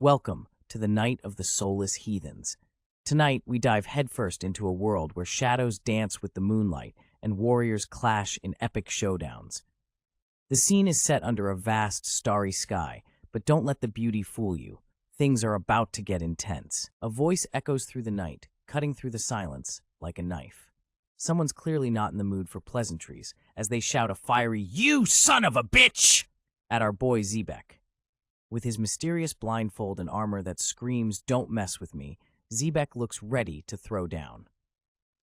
Welcome to the Night of the Soulless Heathens. Tonight, we dive headfirst into a world where shadows dance with the moonlight and warriors clash in epic showdowns. The scene is set under a vast, starry sky, but don't let the beauty fool you. Things are about to get intense. A voice echoes through the night, cutting through the silence like a knife. Someone's clearly not in the mood for pleasantries, as they shout a fiery, "You son of a bitch!" at our boy Zebek. With his mysterious blindfold and armor that screams, "Don't mess with me," Zebek looks ready to throw down.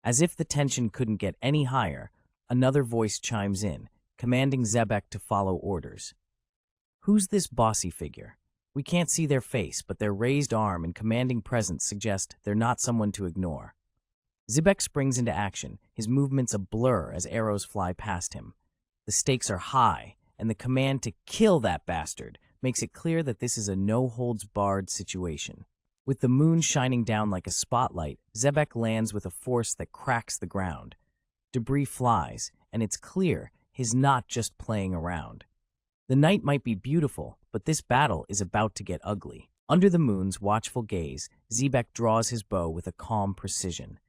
As if the tension couldn't get any higher, another voice chimes in, commanding Zebek to follow orders. Who's this bossy figure? We can't see their face, but their raised arm and commanding presence suggest they're not someone to ignore. Zebek springs into action, his movements a blur as arrows fly past him. The stakes are high, and the command to kill that bastard makes it clear that this is a no-holds-barred situation. With the moon shining down like a spotlight, Zebek lands with a force that cracks the ground. Debris flies, and it's clear he's not just playing around. The night might be beautiful, but this battle is about to get ugly. Under the moon's watchful gaze, Zebek draws his bow with a calm precision.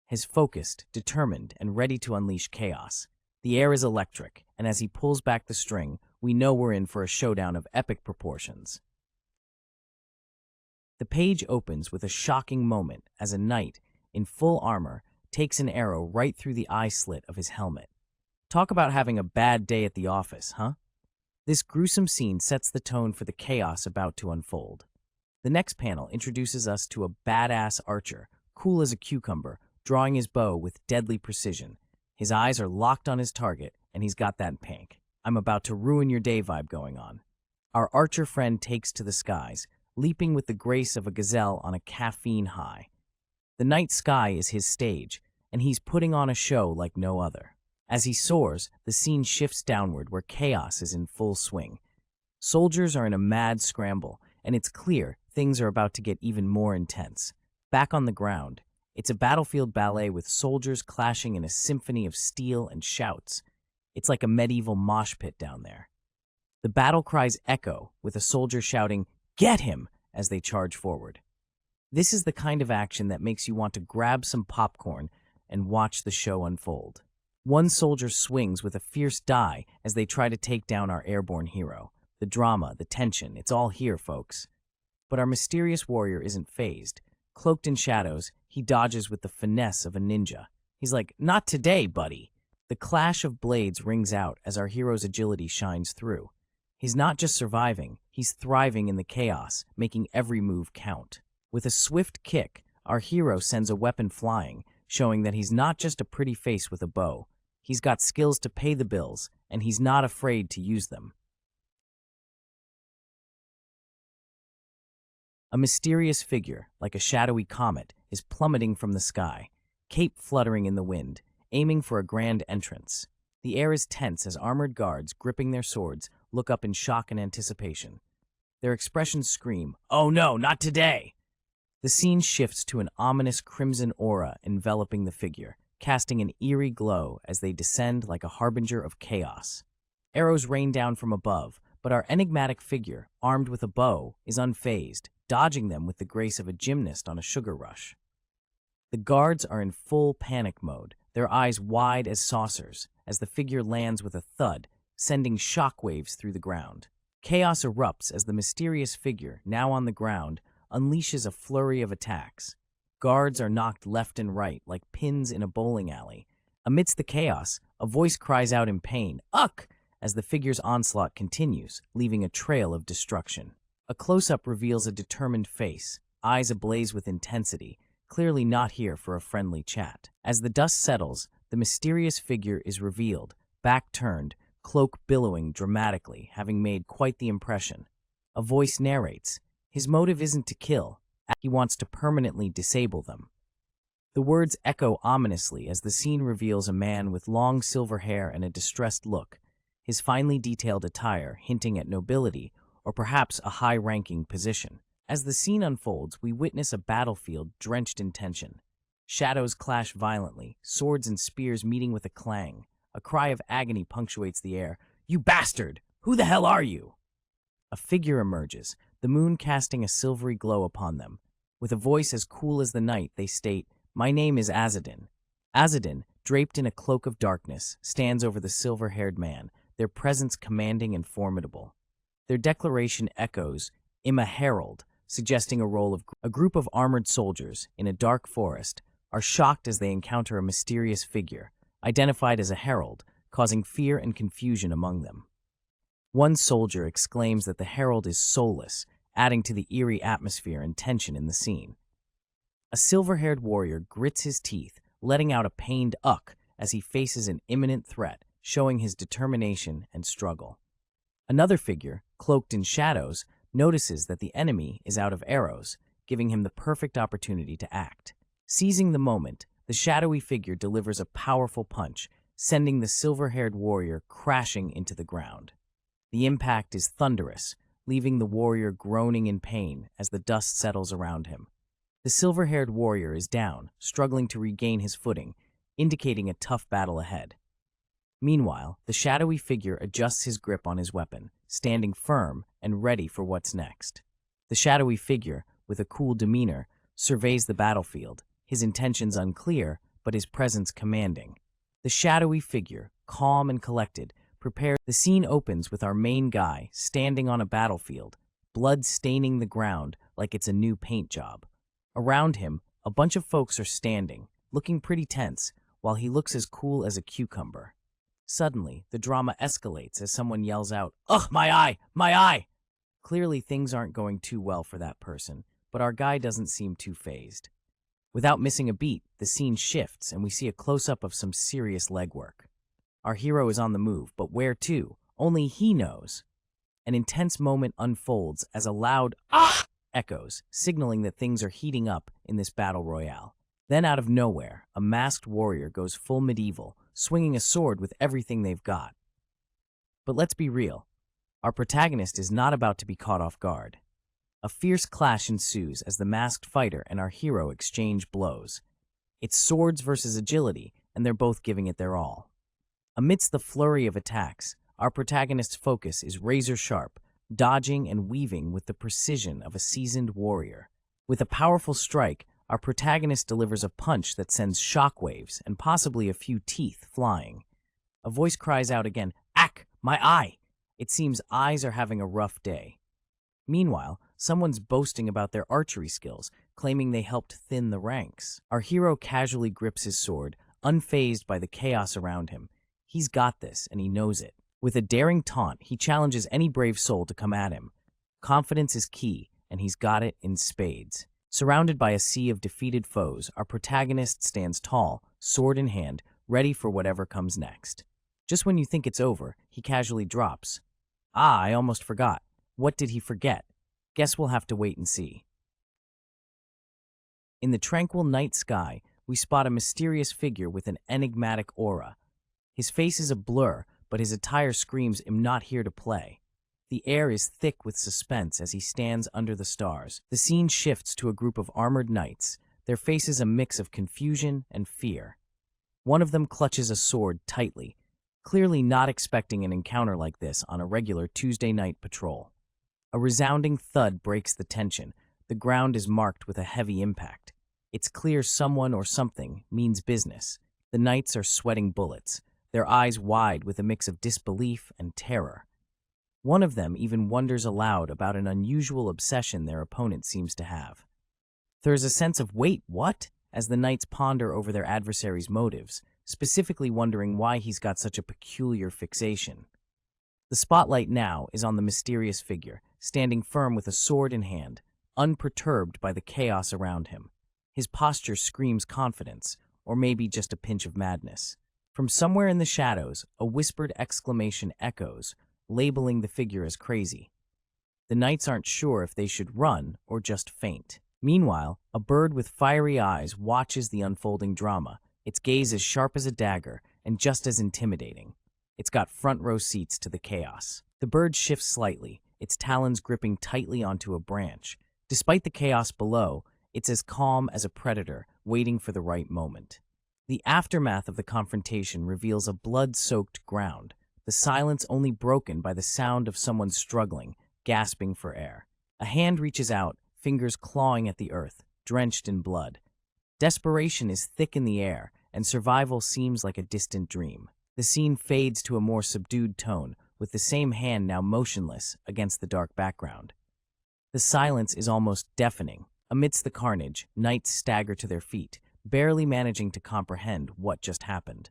He's focused, determined, and ready to unleash chaos. The air is electric, and as he pulls back the string, we know we're in for a showdown of epic proportions. The page opens with a shocking moment as a knight, in full armor, takes an arrow right through the eye slit of his helmet. Talk about having a bad day at the office, huh? This gruesome scene sets the tone for the chaos about to unfold. The next panel introduces us to a badass archer, cool as a cucumber, drawing his bow with deadly precision. His eyes are locked on his target, and he's got that pank "I'm about to ruin your day" vibe going on. Our archer friend takes to the skies, leaping with the grace of a gazelle on a caffeine high. The night sky is his stage, and he's putting on a show like no other. As he soars, the scene shifts downward where chaos is in full swing. Soldiers are in a mad scramble, and it's clear things are about to get even more intense. Back on the ground, it's a battlefield ballet with soldiers clashing in a symphony of steel and shouts. It's like a medieval mosh pit down there. The battle cries echo, with a soldier shouting, "Get him!" as they charge forward. This is the kind of action that makes you want to grab some popcorn and watch the show unfold. One soldier swings with a fierce die as they try to take down our airborne hero. The drama, the tension, it's all here, folks. But our mysterious warrior isn't fazed. Cloaked in shadows, he dodges with the finesse of a ninja. He's like, "Not today, buddy." The clash of blades rings out as our hero's agility shines through. He's not just surviving, he's thriving in the chaos, making every move count. With a swift kick, our hero sends a weapon flying, showing that he's not just a pretty face with a bow. He's got skills to pay the bills, and he's not afraid to use them. A mysterious figure, like a shadowy comet, is plummeting from the sky, cape fluttering in the wind, aiming for a grand entrance. The air is tense as armored guards, gripping their swords, look up in shock and anticipation. Their expressions scream, "Oh no, not today!" The scene shifts to an ominous crimson aura enveloping the figure, casting an eerie glow as they descend like a harbinger of chaos. Arrows rain down from above, but our enigmatic figure, armed with a bow, is unfazed, dodging them with the grace of a gymnast on a sugar rush. The guards are in full panic mode, their eyes wide as saucers, as the figure lands with a thud, sending shockwaves through the ground. Chaos erupts as the mysterious figure, now on the ground, unleashes a flurry of attacks. Guards are knocked left and right like pins in a bowling alley. Amidst the chaos, a voice cries out in pain, "Uck!" as the figure's onslaught continues, leaving a trail of destruction. A close-up reveals a determined face, eyes ablaze with intensity, clearly not here for a friendly chat. As the dust settles, the mysterious figure is revealed, back turned, cloak billowing dramatically, having made quite the impression. A voice narrates, his motive isn't to kill, he wants to permanently disable them. The words echo ominously as the scene reveals a man with long silver hair and a distressed look, his finely detailed attire hinting at nobility or perhaps a high-ranking position. As the scene unfolds, we witness a battlefield drenched in tension. Shadows clash violently, swords and spears meeting with a clang. A cry of agony punctuates the air. "You bastard! Who the hell are you?" A figure emerges, the the moon casting a silvery glow upon them. With a voice as cool as the night, they state, "My name is Azadin." Azadin, draped in a cloak of darkness, stands over the silver-haired man, their presence commanding and formidable. Their declaration echoes, "I'm a herald," suggesting a group of armored soldiers in a dark forest are shocked as they encounter a mysterious figure, identified as a herald, causing fear and confusion among them. One soldier exclaims that the herald is soulless, adding to the eerie atmosphere and tension in the scene. A silver-haired warrior grits his teeth, letting out a pained "uck" as he faces an imminent threat, showing his determination and struggle. Another figure, cloaked in shadows, notices that the enemy is out of arrows, giving him the perfect opportunity to act. Seizing the moment, the shadowy figure delivers a powerful punch, sending the silver-haired warrior crashing into the ground. The impact is thunderous, leaving the warrior groaning in pain as the dust settles around him. The silver-haired warrior is down, struggling to regain his footing, indicating a tough battle ahead. Meanwhile, the shadowy figure adjusts his grip on his weapon, standing firm and ready for what's next. The shadowy figure, with a cool demeanor, surveys the battlefield, his intentions unclear, but his presence commanding. The shadowy figure, calm and collected, prepares. The scene opens with our main guy standing on a battlefield, blood staining the ground like it's a new paint job. Around him, a bunch of folks are standing, looking pretty tense, while he looks as cool as a cucumber. Suddenly, the drama escalates as someone yells out, "Ugh, my eye! My eye!" Clearly, things aren't going too well for that person, but our guy doesn't seem too fazed. Without missing a beat, the scene shifts and we see a close-up of some serious legwork. Our hero is on the move, but where to? Only he knows. An intense moment unfolds as a loud "ah" echoes, signaling that things are heating up in this battle royale. Then out of nowhere, a masked warrior goes full medieval, swinging a sword with everything they've got. But let's be real, our protagonist is not about to be caught off guard. A fierce clash ensues as the masked fighter and our hero exchange blows. It's swords versus agility, and they're both giving it their all. Amidst the flurry of attacks, our protagonist's focus is razor-sharp, dodging and weaving with the precision of a seasoned warrior. With a powerful strike, our protagonist delivers a punch that sends shockwaves and possibly a few teeth flying. A voice cries out again, "Ack, my eye!" It seems eyes are having a rough day. Meanwhile, someone's boasting about their archery skills, claiming they helped thin the ranks. Our hero casually grips his sword, unfazed by the chaos around him. He's got this, and he knows it. With a daring taunt, he challenges any brave soul to come at him. Confidence is key, and he's got it in spades. Surrounded by a sea of defeated foes, our protagonist stands tall, sword in hand, ready for whatever comes next. Just when you think it's over, he casually drops. "Ah, I almost forgot. What did he forget? Guess we'll have to wait and see." In the tranquil night sky, we spot a mysterious figure with an enigmatic aura. His face is a blur, but his attire screams, "I'm not here to play." The air is thick with suspense as he stands under the stars. The scene shifts to a group of armored knights, their faces a mix of confusion and fear. One of them clutches a sword tightly, clearly not expecting an encounter like this on a regular Tuesday night patrol. A resounding thud breaks the tension. The ground is marked with a heavy impact. It's clear someone or something means business. The knights are sweating bullets, their eyes wide with a mix of disbelief and terror. One of them even wonders aloud about an unusual obsession their opponent seems to have. There's a sense of "wait, what?" as the knights ponder over their adversary's motives, specifically wondering why he's got such a peculiar fixation. The spotlight now is on the mysterious figure, standing firm with a sword in hand, unperturbed by the chaos around him. His posture screams confidence, or maybe just a pinch of madness. From somewhere in the shadows, a whispered exclamation echoes, labeling the figure as crazy. The knights aren't sure if they should run or just faint. Meanwhile, a bird with fiery eyes watches the unfolding drama, its gaze as sharp as a dagger and just as intimidating. It's got front-row seats to the chaos. The bird shifts slightly, its talons gripping tightly onto a branch. Despite the chaos below, it's as calm as a predator, waiting for the right moment. The aftermath of the confrontation reveals a blood-soaked ground, the silence only broken by the sound of someone struggling, gasping for air. A hand reaches out, fingers clawing at the earth, drenched in blood. Desperation is thick in the air, and survival seems like a distant dream. The scene fades to a more subdued tone, with the same hand now motionless against the dark background. The silence is almost deafening. Amidst the carnage, knights stagger to their feet, barely managing to comprehend what just happened.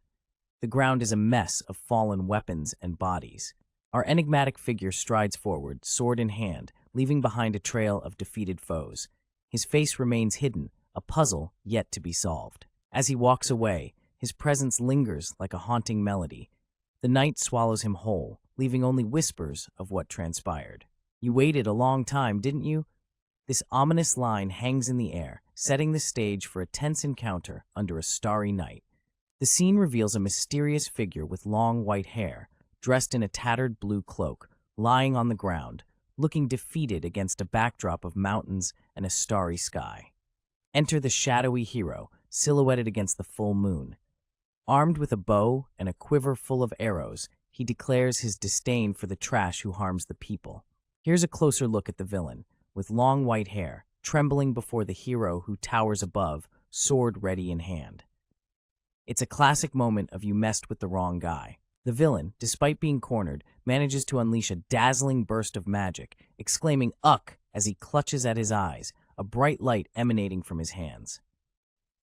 The ground is a mess of fallen weapons and bodies. Our enigmatic figure strides forward, sword in hand, leaving behind a trail of defeated foes. His face remains hidden, a puzzle yet to be solved. As he walks away, his presence lingers like a haunting melody. The night swallows him whole, leaving only whispers of what transpired. "You waited a long time, didn't you?" This ominous line hangs in the air, setting the stage for a tense encounter under a starry night. The scene reveals a mysterious figure with long white hair, dressed in a tattered blue cloak, lying on the ground, looking defeated against a backdrop of mountains and a starry sky. Enter the shadowy hero, silhouetted against the full moon. Armed with a bow and a quiver full of arrows, he declares his disdain for the trash who harms the people. Here's a closer look at the villain, with long white hair, trembling before the hero who towers above, sword ready in hand. It's a classic moment of "you messed with the wrong guy." The villain, despite being cornered, manages to unleash a dazzling burst of magic, exclaiming "Uck" as he clutches at his eyes, a bright light emanating from his hands.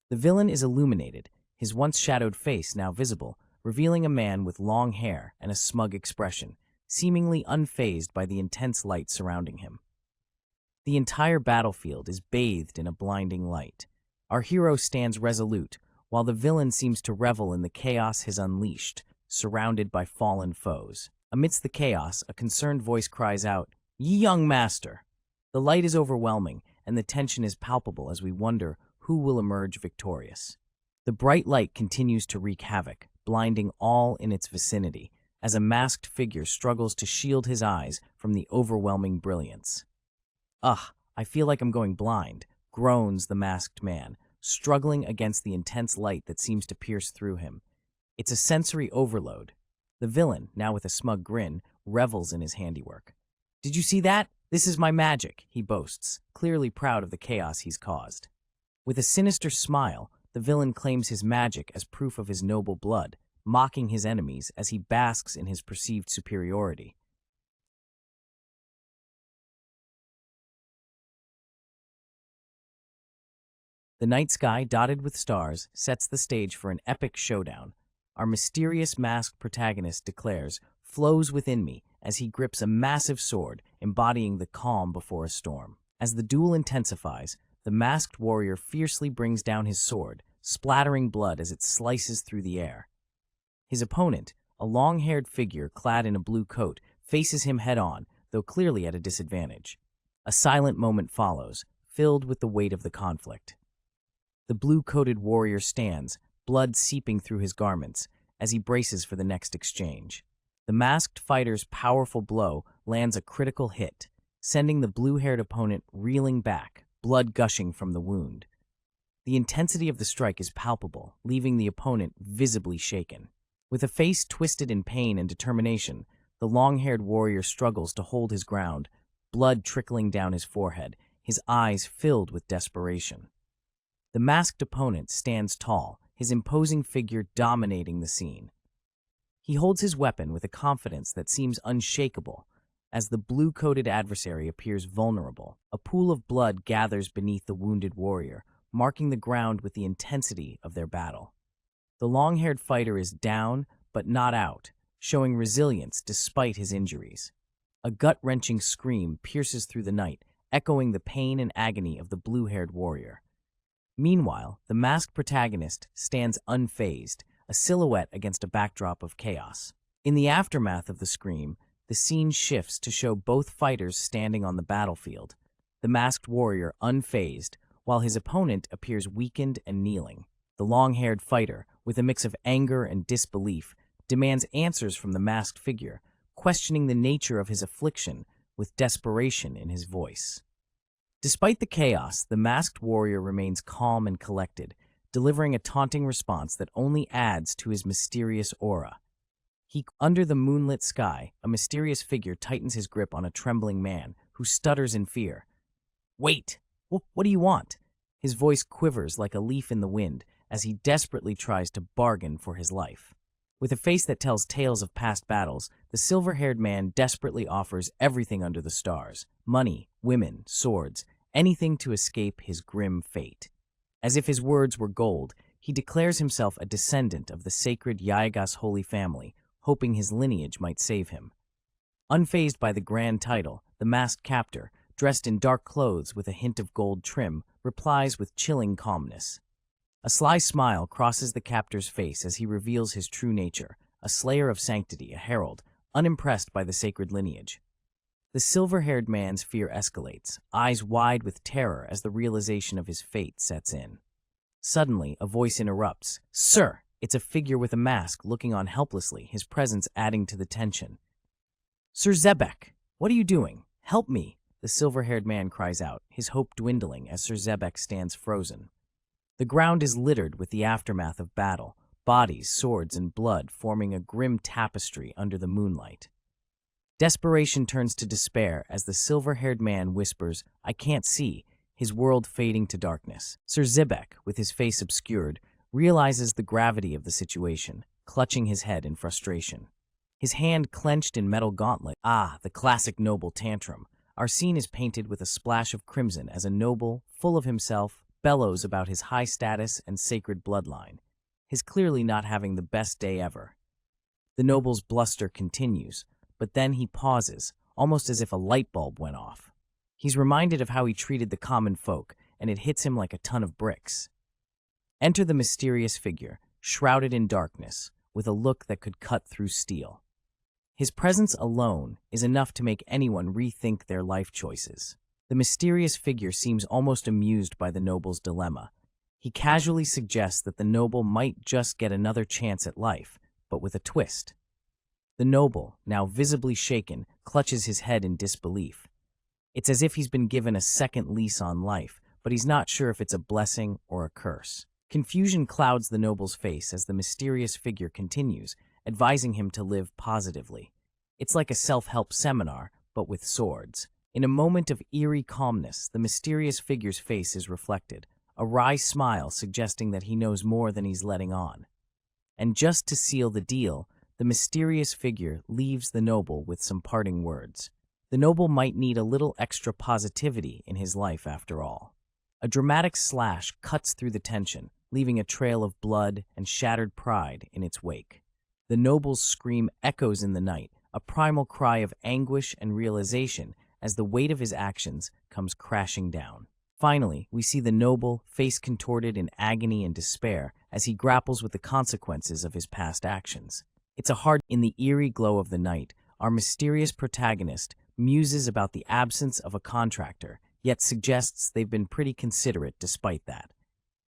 The villain is illuminated, his once shadowed face now visible, revealing a man with long hair and a smug expression, seemingly unfazed by the intense light surrounding him. The entire battlefield is bathed in a blinding light. Our hero stands resolute, while the villain seems to revel in the chaos he's unleashed, surrounded by fallen foes. Amidst the chaos, a concerned voice cries out, "Ye young master!" The light is overwhelming, and the tension is palpable as we wonder who will emerge victorious. The bright light continues to wreak havoc, blinding all in its vicinity, as a masked figure struggles to shield his eyes from the overwhelming brilliance. "Ugh, I feel like I'm going blind," groans the masked man, struggling against the intense light that seems to pierce through him. It's a sensory overload. The villain, now with a smug grin, revels in his handiwork. "Did you see that? This is my magic," he boasts, clearly proud of the chaos he's caused. With a sinister smile, the villain claims his magic as proof of his noble blood, mocking his enemies as he basks in his perceived superiority. The night sky, dotted with stars, sets the stage for an epic showdown. Our mysterious masked protagonist declares, "Flows within me," as he grips a massive sword, embodying the calm before a storm. As the duel intensifies, the masked warrior fiercely brings down his sword, splattering blood as it slices through the air. His opponent, a long-haired figure clad in a blue coat, faces him head-on, though clearly at a disadvantage. A silent moment follows, filled with the weight of the conflict. The blue-coated warrior stands, blood seeping through his garments, as he braces for the next exchange. The masked fighter's powerful blow lands a critical hit, sending the blue-haired opponent reeling back, blood gushing from the wound. The intensity of the strike is palpable, leaving the opponent visibly shaken. With a face twisted in pain and determination, the long-haired warrior struggles to hold his ground, blood trickling down his forehead, his eyes filled with desperation. The masked opponent stands tall, his imposing figure dominating the scene. He holds his weapon with a confidence that seems unshakable. As the blue-coated adversary appears vulnerable, a pool of blood gathers beneath the wounded warrior, marking the ground with the intensity of their battle. The long-haired fighter is down, but not out, showing resilience despite his injuries. A gut-wrenching scream pierces through the night, echoing the pain and agony of the blue-haired warrior. Meanwhile, the masked protagonist stands unfazed, a silhouette against a backdrop of chaos. In the aftermath of the scream, the scene shifts to show both fighters standing on the battlefield, the masked warrior unfazed, while his opponent appears weakened and kneeling. The long-haired fighter, with a mix of anger and disbelief, demands answers from the masked figure, questioning the nature of his affliction with desperation in his voice. Despite the chaos, the masked warrior remains calm and collected, delivering a taunting response that only adds to his mysterious aura. Under the moonlit sky, a mysterious figure tightens his grip on a trembling man, who stutters in fear. "Wait! What do you want?" His voice quivers like a leaf in the wind as he desperately tries to bargain for his life. With a face that tells tales of past battles, the silver-haired man desperately offers everything under the stars: money, women, swords, anything to escape his grim fate. As if his words were gold, he declares himself a descendant of the sacred Yaegas holy family, hoping his lineage might save him. Unfazed by the grand title, the masked captor, dressed in dark clothes with a hint of gold trim, replies with chilling calmness. A sly smile crosses the captor's face as he reveals his true nature, a slayer of sanctity, a herald, unimpressed by the sacred lineage. The silver-haired man's fear escalates, eyes wide with terror as the realization of his fate sets in. Suddenly, a voice interrupts. "Sir!" It's a figure with a mask looking on helplessly, his presence adding to the tension. "Sir Zebek, what are you doing? Help me!" The silver-haired man cries out, his hope dwindling as Sir Zebek stands frozen. The ground is littered with the aftermath of battle, bodies, swords, and blood forming a grim tapestry under the moonlight. Desperation turns to despair as the silver-haired man whispers, "I can't see," his world fading to darkness. Sir Zebek, with his face obscured, realizes the gravity of the situation, clutching his head in frustration. His hand clenched in metal gauntlet. The classic noble tantrum. Our scene is painted with a splash of crimson as a noble, full of himself, bellows about his high status and sacred bloodline, his clearly not having the best day ever. The noble's bluster continues, but then he pauses, almost as if a light bulb went off. He's reminded of how he treated the common folk, and it hits him like a ton of bricks. Enter the mysterious figure, shrouded in darkness, with a look that could cut through steel. His presence alone is enough to make anyone rethink their life choices. The mysterious figure seems almost amused by the noble's dilemma. He casually suggests that the noble might just get another chance at life, but with a twist. The noble, now visibly shaken, clutches his head in disbelief. It's as if he's been given a second lease on life, but he's not sure if it's a blessing or a curse. Confusion clouds the noble's face as the mysterious figure continues, advising him to live positively. It's like a self-help seminar, but with swords. In a moment of eerie calmness, the mysterious figure's face is reflected, a wry smile suggesting that he knows more than he's letting on. And just to seal the deal, the mysterious figure leaves the noble with some parting words. The noble might need a little extra positivity in his life after all. A dramatic slash cuts through the tension, leaving a trail of blood and shattered pride in its wake. The noble's scream echoes in the night, a primal cry of anguish and realization as the weight of his actions comes crashing down. Finally, we see the noble, face contorted in agony and despair as he grapples with the consequences of his past actions. It's a hard. In the eerie glow of the night, our mysterious protagonist muses about the absence of a contractor, yet suggests they've been pretty considerate despite that.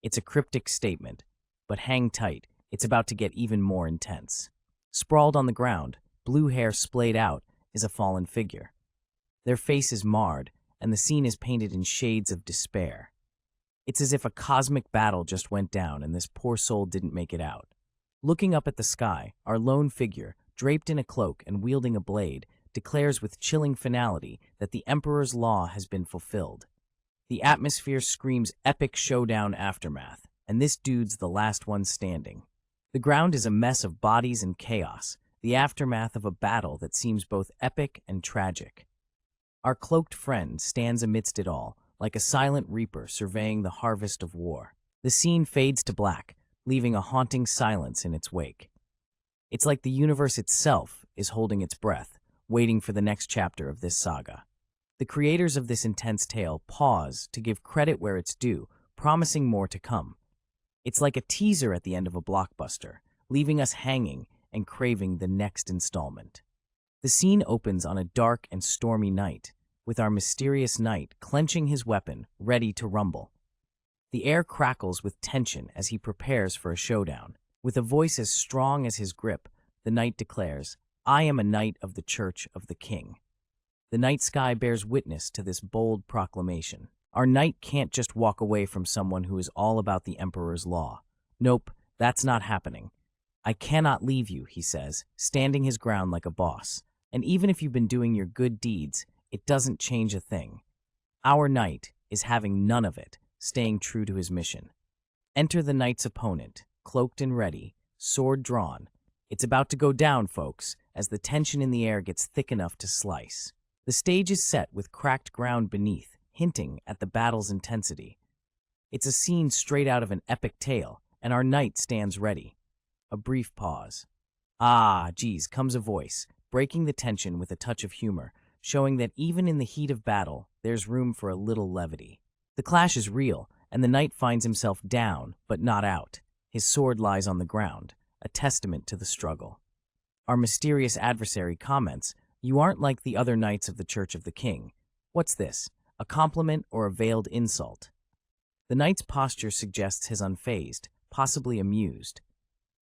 It's a cryptic statement, but hang tight, it's about to get even more intense. Sprawled on the ground, blue hair splayed out, is a fallen figure. Their face is marred, and the scene is painted in shades of despair. It's as if a cosmic battle just went down and this poor soul didn't make it out. Looking up at the sky, our lone figure, draped in a cloak and wielding a blade, declares with chilling finality that the Emperor's law has been fulfilled. The atmosphere screams epic showdown aftermath, and this dude's the last one standing. The ground is a mess of bodies and chaos, the aftermath of a battle that seems both epic and tragic. Our cloaked friend stands amidst it all, like a silent reaper surveying the harvest of war. The scene fades to black, leaving a haunting silence in its wake. It's like the universe itself is holding its breath, waiting for the next chapter of this saga. The creators of this intense tale pause to give credit where it's due, promising more to come. It's like a teaser at the end of a blockbuster, leaving us hanging and craving the next installment. The scene opens on a dark and stormy night, with our mysterious knight clenching his weapon, ready to rumble. The air crackles with tension as he prepares for a showdown. With a voice as strong as his grip, the knight declares, "I am a knight of the Church of the King." The night sky bears witness to this bold proclamation. Our knight can't just walk away from someone who is all about the Emperor's law. Nope, that's not happening. "I cannot leave you," he says, standing his ground like a boss. "And even if you've been doing your good deeds, it doesn't change a thing. Our knight is having none of it, staying true to his mission. Enter the knight's opponent, cloaked and ready, sword drawn. It's about to go down, folks, as the tension in the air gets thick enough to slice. The stage is set with cracked ground beneath, hinting at the battle's intensity. It's a scene straight out of an epic tale, and our knight stands ready. A brief pause. "Ah, geez," comes a voice, breaking the tension with a touch of humor, showing that even in the heat of battle, there's room for a little levity. The clash is real, and the knight finds himself down, but not out. His sword lies on the ground, a testament to the struggle. Our mysterious adversary comments, "You aren't like the other knights of the Church of the King." What's this? A compliment or a veiled insult? The knight's posture suggests his unfazed, possibly amused.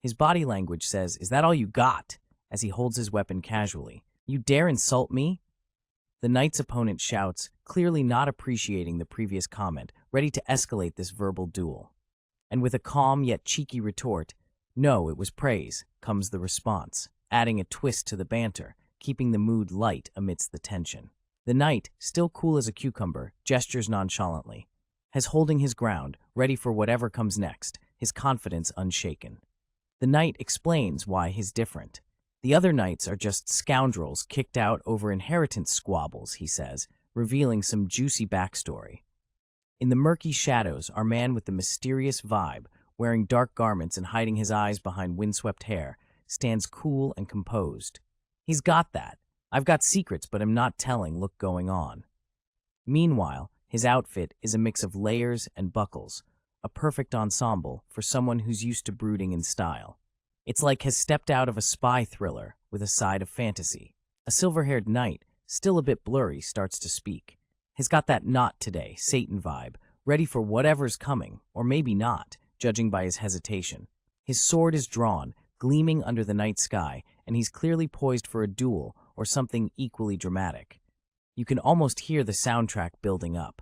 His body language says, "Is that all you got?" as he holds his weapon casually. "You dare insult me?" The knight's opponent shouts, clearly not appreciating the previous comment, ready to escalate this verbal duel. And with a calm yet cheeky retort, "No, it was praise," comes the response, adding a twist to the banter, keeping the mood light amidst the tension. The knight, still cool as a cucumber, gestures nonchalantly, as holding his ground, ready for whatever comes next, his confidence unshaken. The knight explains why he's different. "The other knights are just scoundrels kicked out over inheritance squabbles," he says, revealing some juicy backstory. In the murky shadows, our man with the mysterious vibe, wearing dark garments and hiding his eyes behind windswept hair, stands cool and composed. He's got that "I've got secrets but am not telling" look going on. Meanwhile, his outfit is a mix of layers and buckles, a perfect ensemble for someone who's used to brooding in style. It's like has stepped out of a spy thriller with a side of fantasy. A silver-haired knight, still a bit blurry, starts to speak. He's got that "not today" Satan vibe, ready for whatever's coming, or maybe not, judging by his hesitation. His sword is drawn, gleaming under the night sky, and he's clearly poised for a duel or something equally dramatic. You can almost hear the soundtrack building up.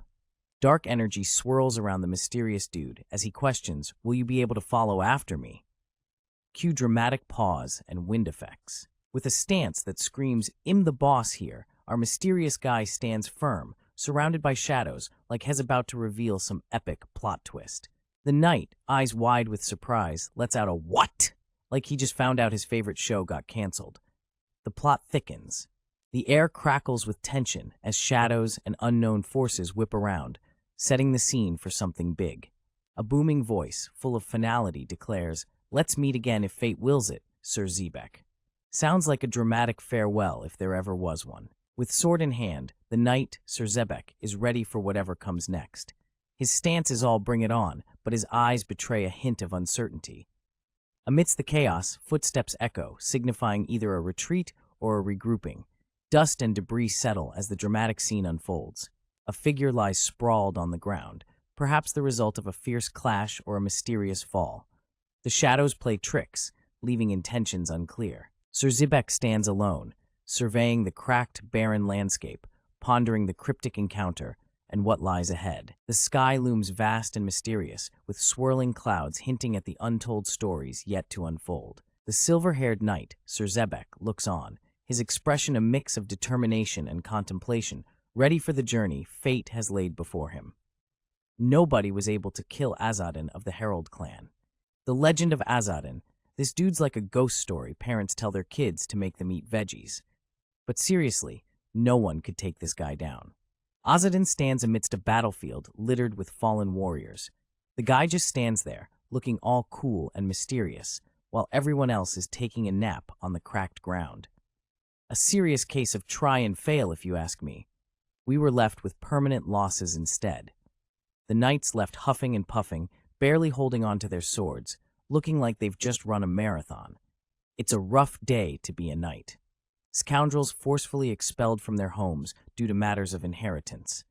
Dark energy swirls around the mysterious dude as he questions, "Will you be able to follow after me?" Cue dramatic pause and wind effects. With a stance that screams, "I'm the boss here," our mysterious guy stands firm, surrounded by shadows, like he's about to reveal some epic plot twist. The knight, eyes wide with surprise, lets out a "what?" like he just found out his favorite show got canceled. The plot thickens. The air crackles with tension as shadows and unknown forces whip around, setting the scene for something big. A booming voice, full of finality, declares, "Let's meet again if fate wills it, Sir Zebek." Sounds like a dramatic farewell if there ever was one. With sword in hand, the knight, Sir Zebek, is ready for whatever comes next. His stance is all "bring it on," but his eyes betray a hint of uncertainty. Amidst the chaos, footsteps echo, signifying either a retreat or a regrouping. Dust and debris settle as the dramatic scene unfolds. A figure lies sprawled on the ground, perhaps the result of a fierce clash or a mysterious fall. The shadows play tricks, leaving intentions unclear. Sir Zebek stands alone, surveying the cracked, barren landscape, pondering the cryptic encounter and what lies ahead. The sky looms vast and mysterious, with swirling clouds hinting at the untold stories yet to unfold. The silver-haired knight, Sir Zebek, looks on, his expression a mix of determination and contemplation, ready for the journey fate has laid before him. Nobody was able to kill Azadin of the Herald clan. The legend of Azadin, this dude's like a ghost story parents tell their kids to make them eat veggies. But seriously, no one could take this guy down. Azadin stands amidst a battlefield littered with fallen warriors. The guy just stands there, looking all cool and mysterious, while everyone else is taking a nap on the cracked ground. A serious case of try and fail, if you ask me. We were left with permanent losses instead. The knights left huffing and puffing, barely holding on to their swords, looking like they've just run a marathon. It's a rough day to be a knight. Scoundrels forcefully expelled from their homes due to matters of inheritance.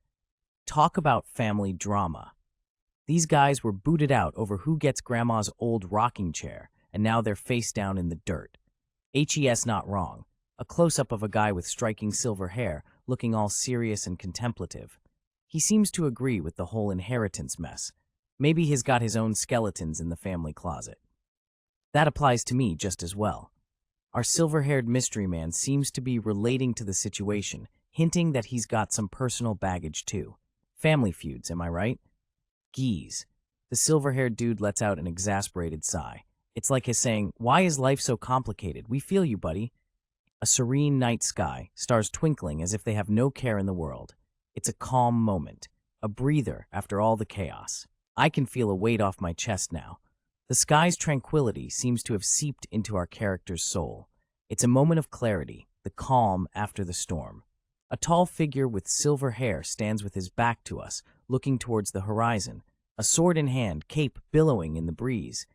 Talk about family drama. These guys were booted out over who gets grandma's old rocking chair, and now they're face down in the dirt. HES not wrong. A close-up of a guy with striking silver hair, looking all serious and contemplative. He seems to agree with the whole inheritance mess. Maybe he's got his own skeletons in the family closet. That applies to me just as well. Our silver-haired mystery man seems to be relating to the situation, hinting that he's got some personal baggage too. Family feuds, am I right? Geez. The silver-haired dude lets out an exasperated sigh. It's like he's saying, "Why is life so complicated? We feel you, buddy." A serene night sky, stars twinkling as if they have no care in the world. It's a calm moment, a breather after all the chaos. I can feel a weight off my chest now. The sky's tranquility seems to have seeped into our character's soul. It's a moment of clarity, the calm after the storm. A tall figure with silver hair stands with his back to us, looking towards the horizon, a sword in hand, cape billowing in the breeze.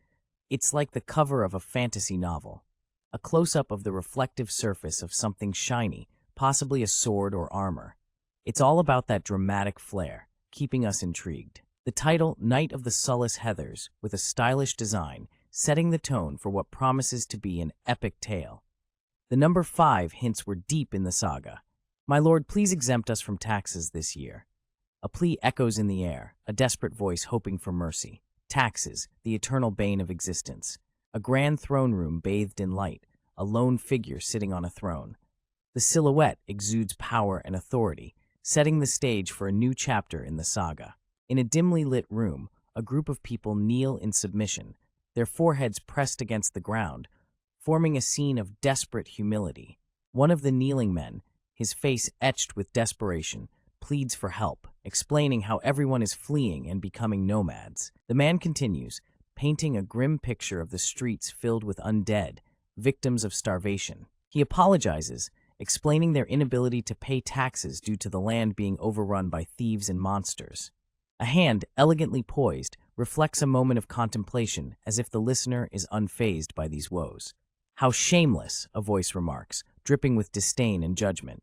It's like the cover of a fantasy novel. A close-up of the reflective surface of something shiny, possibly a sword or armor. It's all about that dramatic flair, keeping us intrigued. The title, Knight of the Sullis Heathers, with a stylish design, setting the tone for what promises to be an epic tale. The number 5 hints we're deep in the saga. "My lord, please exempt us from taxes this year." A plea echoes in the air, a desperate voice hoping for mercy. Taxes, the eternal bane of existence. A grand throne room bathed in light, a lone figure sitting on a throne. The silhouette exudes power and authority, setting the stage for a new chapter in the saga. In a dimly lit room, a group of people kneel in submission, their foreheads pressed against the ground, forming a scene of desperate humility. One of the kneeling men, his face etched with desperation, pleads for help, explaining how everyone is fleeing and becoming nomads. The man continues, painting a grim picture of the streets filled with undead, victims of starvation. He apologizes, explaining their inability to pay taxes due to the land being overrun by thieves and monsters. A hand, elegantly poised, reflects a moment of contemplation as if the listener is unfazed by these woes. "How shameless," a voice remarks, dripping with disdain and judgment.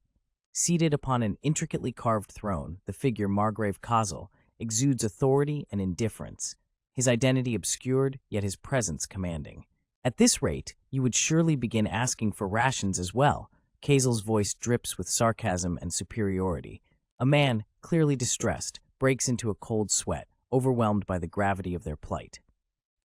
Seated upon an intricately carved throne, the figure Margrave Kazel exudes authority and indifference, his identity obscured, yet his presence commanding. "At this rate, you would surely begin asking for rations as well." Kazel's voice drips with sarcasm and superiority. A man, clearly distressed, breaks into a cold sweat, overwhelmed by the gravity of their plight.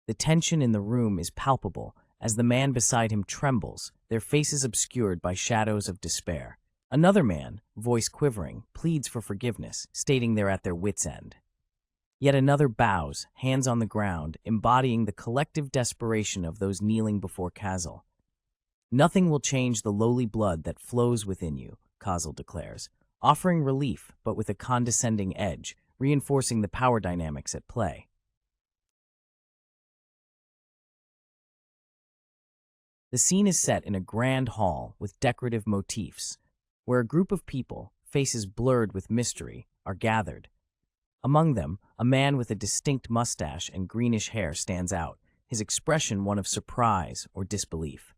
The tension in the room is palpable as the man beside him trembles, their faces obscured by shadows of despair. Another man, voice quivering, pleads for forgiveness, stating they're at their wits' end. Yet another bows, hands on the ground, embodying the collective desperation of those kneeling before Kazel. "Nothing will change the lowly blood that flows within you," Kazel declares, offering relief but with a condescending edge, reinforcing the power dynamics at play. The scene is set in a grand hall with decorative motifs, where a group of people, faces blurred with mystery, are gathered. Among them, a man with a distinct mustache and greenish hair stands out, his expression one of surprise or disbelief.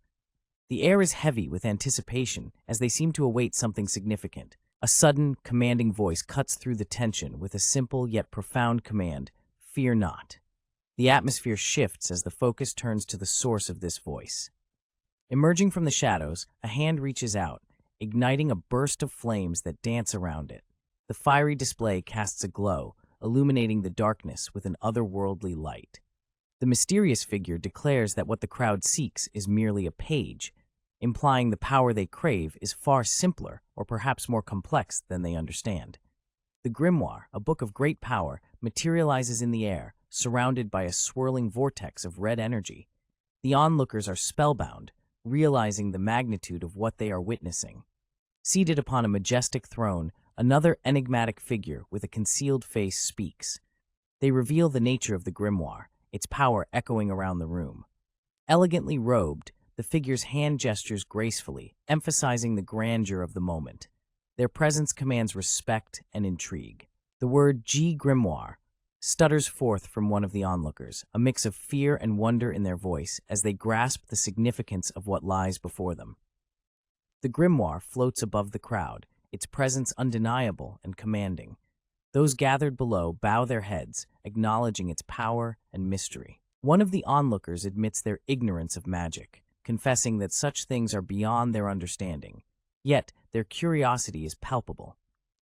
The air is heavy with anticipation as they seem to await something significant. A sudden, commanding voice cuts through the tension with a simple yet profound command, "Fear not." The atmosphere shifts as the focus turns to the source of this voice. Emerging from the shadows, a hand reaches out, igniting a burst of flames that dance around it. The fiery display casts a glow, illuminating the darkness with an otherworldly light. The mysterious figure declares that what the crowd seeks is merely a page, implying the power they crave is far simpler or perhaps more complex than they understand. The grimoire, a book of great power, materializes in the air, surrounded by a swirling vortex of red energy. The onlookers are spellbound, realizing the magnitude of what they are witnessing. Seated upon a majestic throne, another enigmatic figure with a concealed face speaks. They reveal the nature of the grimoire, its power echoing around the room. Elegantly robed, the figure's hand gestures gracefully, emphasizing the grandeur of the moment. Their presence commands respect and intrigue. The word G grimoire stutters forth from one of the onlookers, a mix of fear and wonder in their voice as they grasp the significance of what lies before them. The grimoire floats above the crowd, its presence undeniable and commanding. Those gathered below bow their heads, acknowledging its power and mystery. One of the onlookers admits their ignorance of magic, confessing that such things are beyond their understanding. Yet, their curiosity is palpable.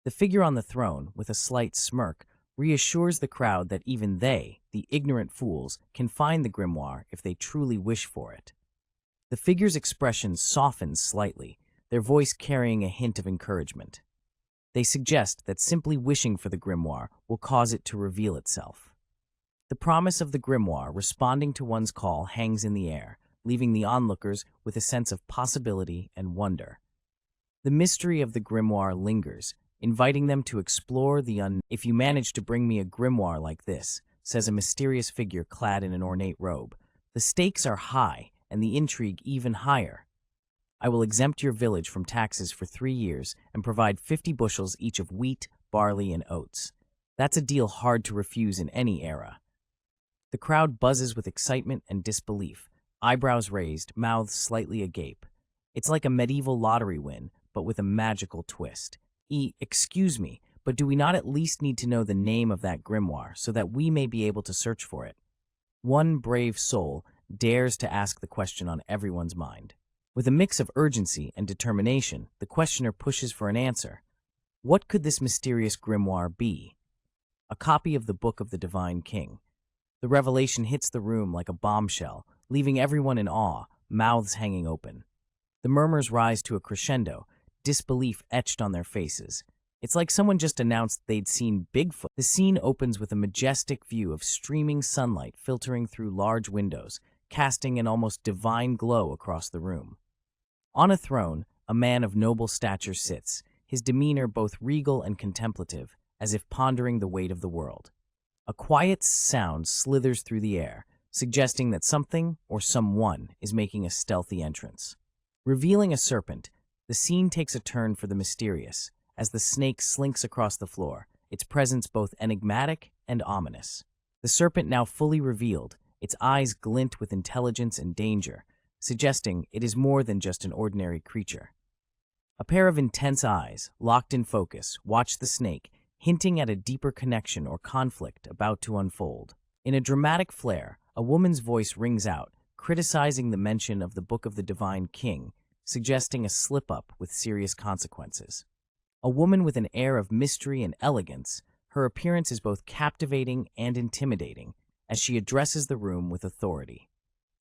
The figure on the throne, with a slight smirk, reassures the crowd that even they, the ignorant fools, can find the grimoire if they truly wish for it. The figure's expression softens slightly, their voice carrying a hint of encouragement. They suggest that simply wishing for the grimoire will cause it to reveal itself. The promise of the grimoire responding to one's call hangs in the air, leaving the onlookers with a sense of possibility and wonder. The mystery of the grimoire lingers, inviting them to explore the If you manage to bring me a grimoire like this, says a mysterious figure clad in an ornate robe, the stakes are high and the intrigue even higher. I will exempt your village from taxes for 3 years and provide 50 bushels each of wheat, barley, and oats. That's a deal hard to refuse in any era. The crowd buzzes with excitement and disbelief, eyebrows raised, mouths slightly agape. It's like a medieval lottery win, but with a magical twist. Excuse me, but do we not at least need to know the name of that grimoire so that we may be able to search for it? One brave soul dares to ask the question on everyone's mind. With a mix of urgency and determination, the questioner pushes for an answer. What could this mysterious grimoire be? A copy of the Book of the Divine King. The revelation hits the room like a bombshell, leaving everyone in awe, mouths hanging open. The murmurs rise to a crescendo, disbelief etched on their faces. It's like someone just announced they'd seen Bigfoot. The scene opens with a majestic view of streaming sunlight filtering through large windows, casting an almost divine glow across the room. On a throne, a man of noble stature sits, his demeanor both regal and contemplative, as if pondering the weight of the world. A quiet sound slithers through the air, suggesting that something or someone is making a stealthy entrance. Revealing a serpent, the scene takes a turn for the mysterious, as the snake slinks across the floor, its presence both enigmatic and ominous. The serpent now fully revealed, its eyes glint with intelligence and danger, suggesting it is more than just an ordinary creature. A pair of intense eyes, locked in focus, watch the snake, hinting at a deeper connection or conflict about to unfold. In a dramatic flair, a woman's voice rings out, criticizing the mention of the Book of the Divine King, suggesting a slip-up with serious consequences. A woman with an air of mystery and elegance, her appearance is both captivating and intimidating as she addresses the room with authority.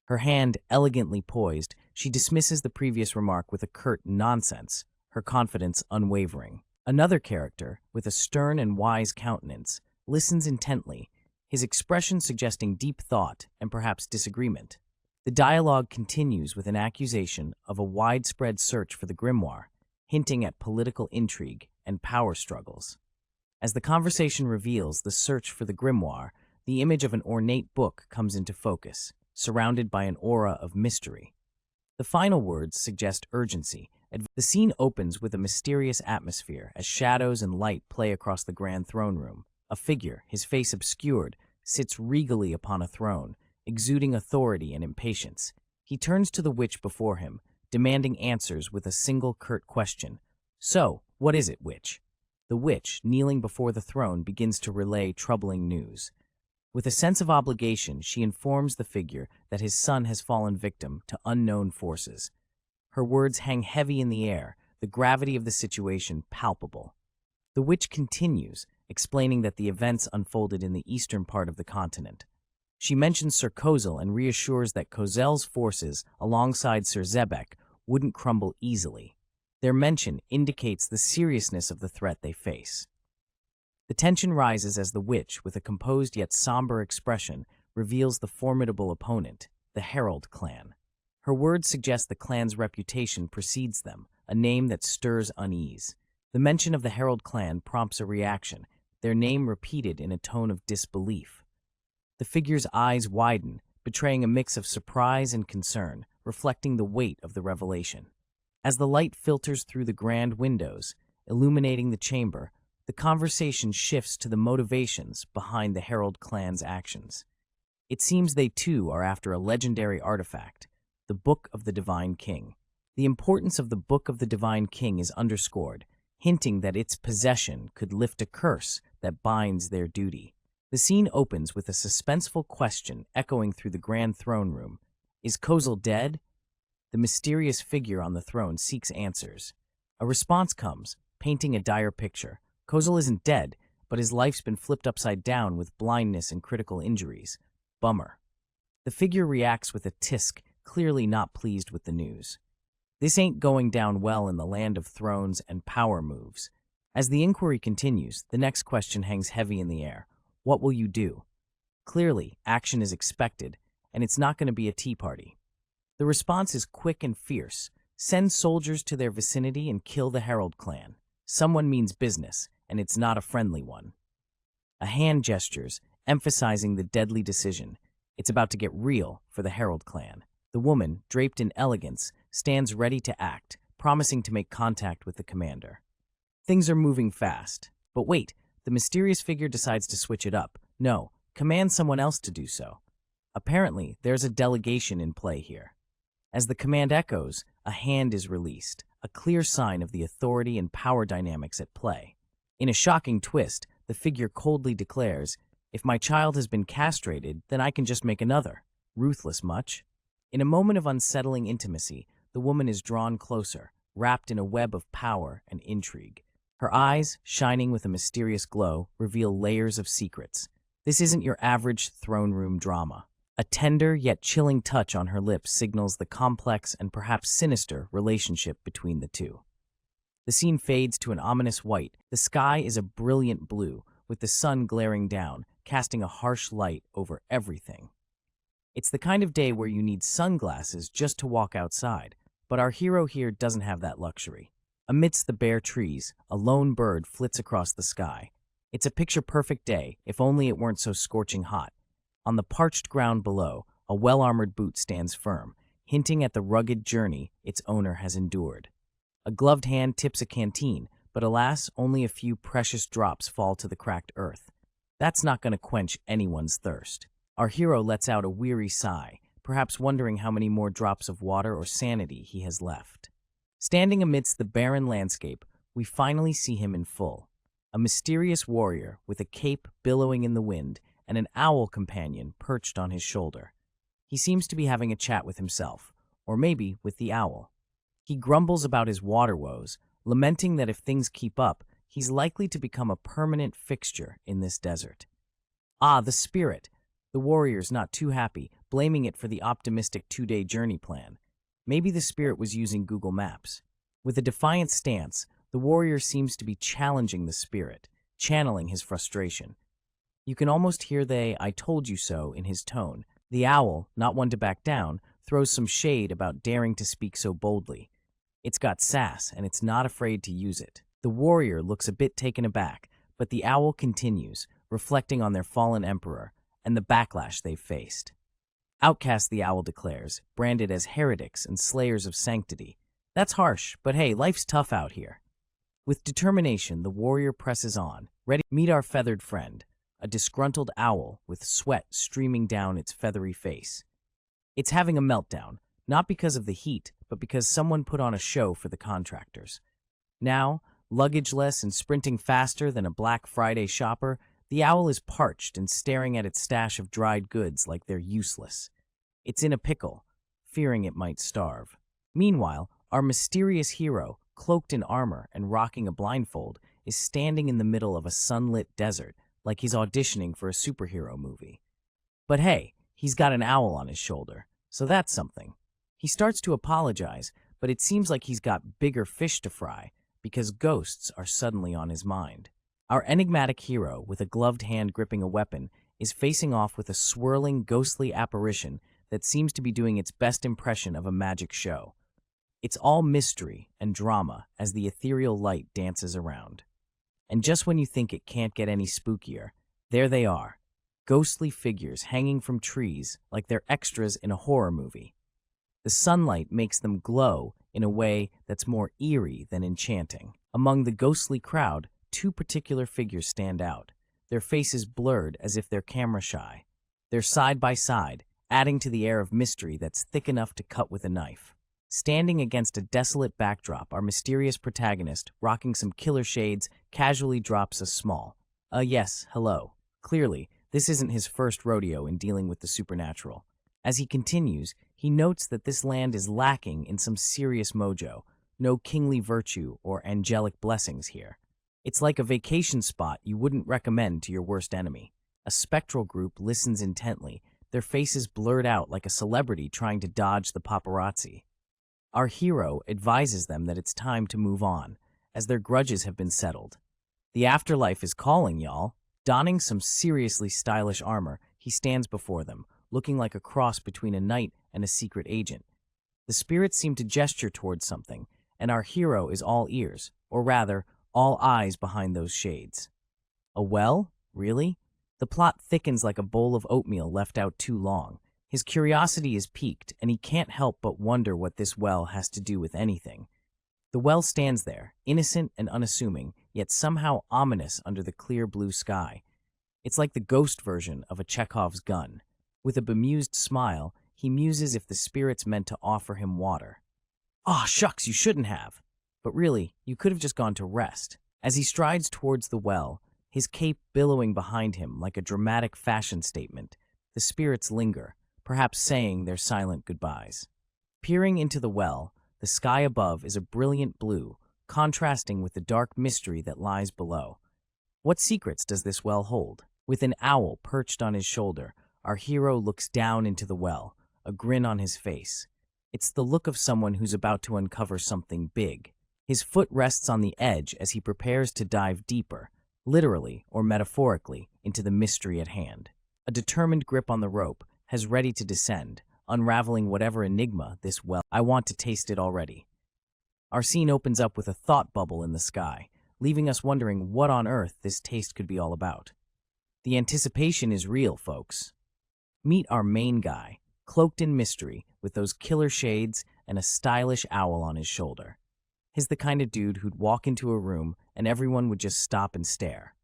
Her hand elegantly poised, she dismisses the previous remark with a curt nonsense, her confidence unwavering. Another character, with a stern and wise countenance, listens intently, his expression suggesting deep thought and perhaps disagreement. The dialogue continues with an accusation of a widespread search for the grimoire, hinting at political intrigue and power struggles. As the conversation reveals the search for the grimoire, the image of an ornate book comes into focus, surrounded by an aura of mystery. The final words suggest urgency. The scene opens with a mysterious atmosphere as shadows and light play across the grand throne room. A figure, his face obscured, sits regally upon a throne, exuding authority and impatience. He turns to the witch before him, demanding answers with a single curt question. So, what is it, witch? The witch, kneeling before the throne, begins to relay troubling news. With a sense of obligation, she informs the figure that his son has fallen victim to unknown forces. Her words hang heavy in the air, the gravity of the situation palpable. The witch continues, explaining that the events unfolded in the eastern part of the continent. She mentions Sir Kozel and reassures that Kozel's forces, alongside Sir Zebek, wouldn't crumble easily. Their mention indicates the seriousness of the threat they face. The tension rises as the witch, with a composed yet somber expression, reveals the formidable opponent, the Herald clan. Her words suggest the clan's reputation precedes them, a name that stirs unease. The mention of the Herald clan prompts a reaction, their name repeated in a tone of disbelief. The figure's eyes widen, betraying a mix of surprise and concern, reflecting the weight of the revelation. As the light filters through the grand windows, illuminating the chamber, the conversation shifts to the motivations behind the Herald clan's actions. It seems they too are after a legendary artifact, the Book of the Divine King. The importance of the Book of the Divine King is underscored, hinting that its possession could lift a curse that binds their duty. The scene opens with a suspenseful question echoing through the grand throne room. Is Kozel dead? The mysterious figure on the throne seeks answers. A response comes, painting a dire picture. Kozel isn't dead, but his life's been flipped upside down with blindness and critical injuries. Bummer. The figure reacts with a tisk, clearly not pleased with the news. This ain't going down well in the land of thrones and power moves. As the inquiry continues, the next question hangs heavy in the air. What will you do? Clearly, action is expected, and it's not going to be a tea party. The response is quick and fierce. Send soldiers to their vicinity and kill the Herald clan. Someone means business, and it's not a friendly one. A hand gestures, emphasizing the deadly decision. It's about to get real for the Herald clan. The woman, draped in elegance, stands ready to act, promising to make contact with the commander. Things are moving fast. But wait, the mysterious figure decides to switch it up. No, command someone else to do so. Apparently, there's a delegation in play here. As the command echoes, a hand is released, a clear sign of the authority and power dynamics at play. In a shocking twist, the figure coldly declares, "If my child has been castrated, then I can just make another." Ruthless much? In a moment of unsettling intimacy, the woman is drawn closer, wrapped in a web of power and intrigue. Her eyes, shining with a mysterious glow, reveal layers of secrets. This isn't your average throne room drama. A tender yet chilling touch on her lips signals the complex and perhaps sinister relationship between the two. The scene fades to an ominous white. The sky is a brilliant blue, with the sun glaring down, casting a harsh light over everything. It's the kind of day where you need sunglasses just to walk outside, but our hero here doesn't have that luxury. Amidst the bare trees, a lone bird flits across the sky. It's a picture-perfect day, if only it weren't so scorching hot. On the parched ground below, a well-armored boot stands firm, hinting at the rugged journey its owner has endured. A gloved hand tips a canteen, but alas, only a few precious drops fall to the cracked earth. That's not going to quench anyone's thirst. Our hero lets out a weary sigh, perhaps wondering how many more drops of water or sanity he has left. Standing amidst the barren landscape, we finally see him in full. A mysterious warrior with a cape billowing in the wind and an owl companion perched on his shoulder. He seems to be having a chat with himself, or maybe with the owl. He grumbles about his water woes, lamenting that if things keep up, he's likely to become a permanent fixture in this desert. Ah, the spirit! The warrior's not too happy, blaming it for the optimistic 2-day journey plan. Maybe the spirit was using Google Maps. With a defiant stance, the warrior seems to be challenging the spirit, channeling his frustration. You can almost hear the "I told you so" in his tone. The owl, not one to back down, throws some shade about daring to speak so boldly. It's got sass, and it's not afraid to use it. The warrior looks a bit taken aback, but the owl continues, reflecting on their fallen emperor and the backlash they've faced. Outcast, the owl declares, branded as heretics and slayers of sanctity. That's harsh, but hey, life's tough out here. With determination, the warrior presses on, ready to meet our feathered friend, a disgruntled owl with sweat streaming down its feathery face. It's having a meltdown, not because of the heat, but because someone put on a show for the contractors. Now, luggageless and sprinting faster than a Black Friday shopper, the owl is parched and staring at its stash of dried goods like they're useless. It's in a pickle, fearing it might starve. Meanwhile, our mysterious hero, cloaked in armor and rocking a blindfold, is standing in the middle of a sunlit desert like he's auditioning for a superhero movie. But hey, he's got an owl on his shoulder, so that's something. He starts to apologize, but it seems like he's got bigger fish to fry because ghosts are suddenly on his mind. Our enigmatic hero, with a gloved hand gripping a weapon, is facing off with a swirling, ghostly apparition that seems to be doing its best impression of a magic show. It's all mystery and drama as the ethereal light dances around. And just when you think it can't get any spookier, there they are, ghostly figures hanging from trees like they're extras in a horror movie. The sunlight makes them glow in a way that's more eerie than enchanting. Among the ghostly crowd, 2 particular figures stand out, their faces blurred as if they're camera shy. They're side by side, adding to the air of mystery that's thick enough to cut with a knife. Standing against a desolate backdrop, our mysterious protagonist, rocking some killer shades, casually drops a small, yes, hello. Clearly, this isn't his first rodeo in dealing with the supernatural. As he continues, he notes that this land is lacking in some serious mojo, no kingly virtue or angelic blessings here. It's like a vacation spot you wouldn't recommend to your worst enemy. A spectral group listens intently, their faces blurred out like a celebrity trying to dodge the paparazzi. Our hero advises them that it's time to move on, as their grudges have been settled. The afterlife is calling, y'all. Donning some seriously stylish armor, he stands before them, looking like a cross between a knight and a secret agent. The spirits seem to gesture towards something, and our hero is all ears, or rather, all eyes behind those shades. A well? Really? The plot thickens like a bowl of oatmeal left out too long. His curiosity is piqued, and he can't help but wonder what this well has to do with anything. The well stands there, innocent and unassuming, yet somehow ominous under the clear blue sky. It's like the ghost version of a Chekhov's gun. With a bemused smile, he muses if the spirits meant to offer him water. "Aw, shucks, you shouldn't have." But really, you could have just gone to rest. As he strides towards the well, his cape billowing behind him like a dramatic fashion statement, the spirits linger, perhaps saying their silent goodbyes. Peering into the well, the sky above is a brilliant blue, contrasting with the dark mystery that lies below. What secrets does this well hold? With an owl perched on his shoulder, our hero looks down into the well, a grin on his face. It's the look of someone who's about to uncover something big. His foot rests on the edge as he prepares to dive deeper, literally or metaphorically, into the mystery at hand. A determined grip on the rope, has ready to descend, unraveling whatever enigma this well. I want to taste it already. Our scene opens up with a thought bubble in the sky, leaving us wondering what on earth this taste could be all about. The anticipation is real, folks. Meet our main guy, cloaked in mystery, with those killer shades and a stylish owl on his shoulder. He's the kind of dude who'd walk into a room and everyone would just stop and stare.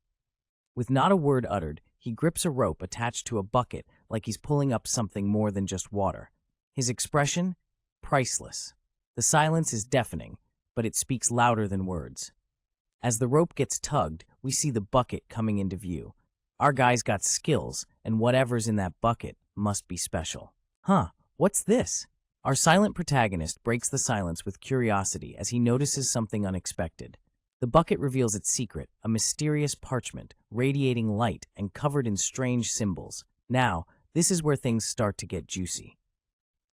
With not a word uttered, he grips a rope attached to a bucket like he's pulling up something more than just water. His expression? Priceless. The silence is deafening, but it speaks louder than words. As the rope gets tugged, we see the bucket coming into view. Our guy's got skills, and whatever's in that bucket must be special. Huh, what's this? Our silent protagonist breaks the silence with curiosity as he notices something unexpected. The bucket reveals its secret, a mysterious parchment, radiating light and covered in strange symbols. Now, this is where things start to get juicy.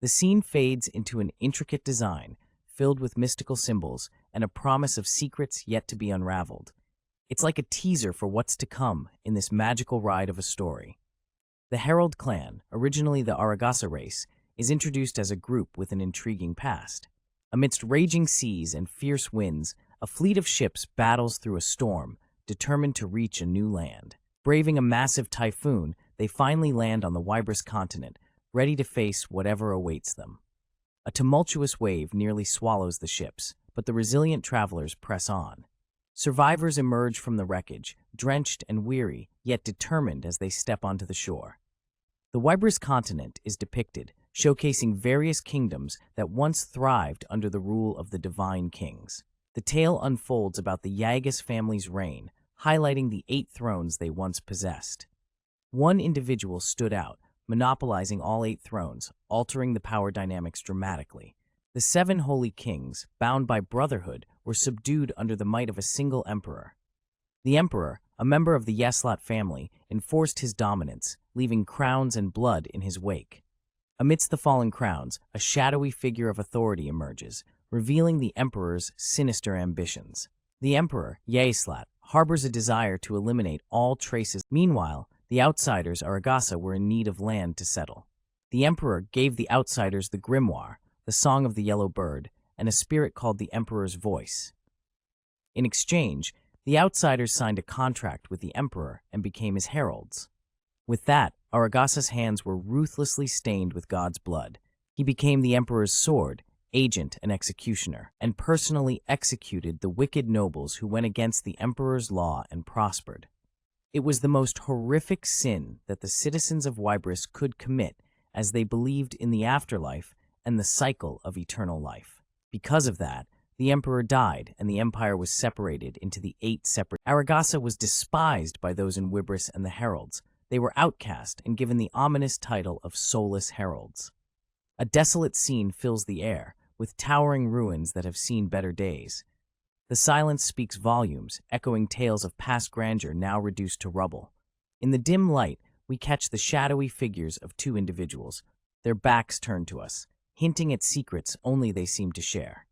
The scene fades into an intricate design, filled with mystical symbols and a promise of secrets yet to be unraveled. It's like a teaser for what's to come in this magical ride of a story. The Herald clan, originally the Aragasa race, is introduced as a group with an intriguing past. Amidst raging seas and fierce winds, a fleet of ships battles through a storm, determined to reach a new land. Braving a massive typhoon, they finally land on the Wybris continent, ready to face whatever awaits them. A tumultuous wave nearly swallows the ships, but the resilient travelers press on. Survivors emerge from the wreckage, drenched and weary, yet determined as they step onto the shore. The Wybris continent is depicted, showcasing various kingdoms that once thrived under the rule of the divine kings. The tale unfolds about the Yagas family's reign, highlighting the 8 thrones they once possessed. One individual stood out, monopolizing all 8 thrones, altering the power dynamics dramatically. The 7 holy kings, bound by brotherhood, were subdued under the might of a single emperor. The emperor, a member of the Yeslat family, enforced his dominance, leaving crowns and blood in his wake. Amidst the fallen crowns, a shadowy figure of authority emerges, revealing the emperor's sinister ambitions. The emperor, Yahello, harbors a desire to eliminate all traces. Meanwhile, the outsiders Aragasa were in need of land to settle. The emperor gave the outsiders the grimoire, the song of the yellow bird, and a spirit called the emperor's voice. In exchange, the outsiders signed a contract with the emperor and became his heralds. With that, Aragasa's hands were ruthlessly stained with God's blood. He became the emperor's sword, agent, and executioner, and personally executed the wicked nobles who went against the emperor's law and prospered. It was the most horrific sin that the citizens of Wybris could commit, as they believed in the afterlife and the cycle of eternal life. Because of that, the emperor died and the empire was separated into the 8 separate. Aragasa was despised by those in Wybris and the heralds. They were outcast and given the ominous title of soulless heralds. A desolate scene fills the air, with towering ruins that have seen better days. The silence speaks volumes, echoing tales of past grandeur now reduced to rubble. In the dim light, we catch the shadowy figures of 2 individuals, their backs turned to us, hinting at secrets only they seem to share.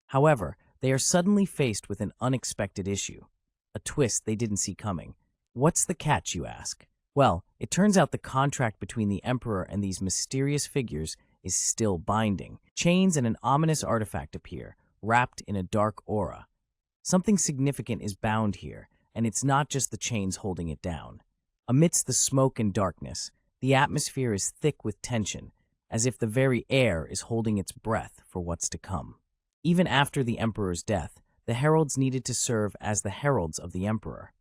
However, they are suddenly faced with an unexpected issue. a twist they didn't see coming. What's the catch, you ask? Well, it turns out the contract between the Emperor and these mysterious figures is still binding. Chains and an ominous artifact appear, wrapped in a dark aura. Something significant is bound here, and it's not just the chains holding it down. Amidst the smoke and darkness, the atmosphere is thick with tension, as if the very air is holding its breath for what's to come. Even after the Emperor's death, the heralds needed to serve as the heralds of the Emperor.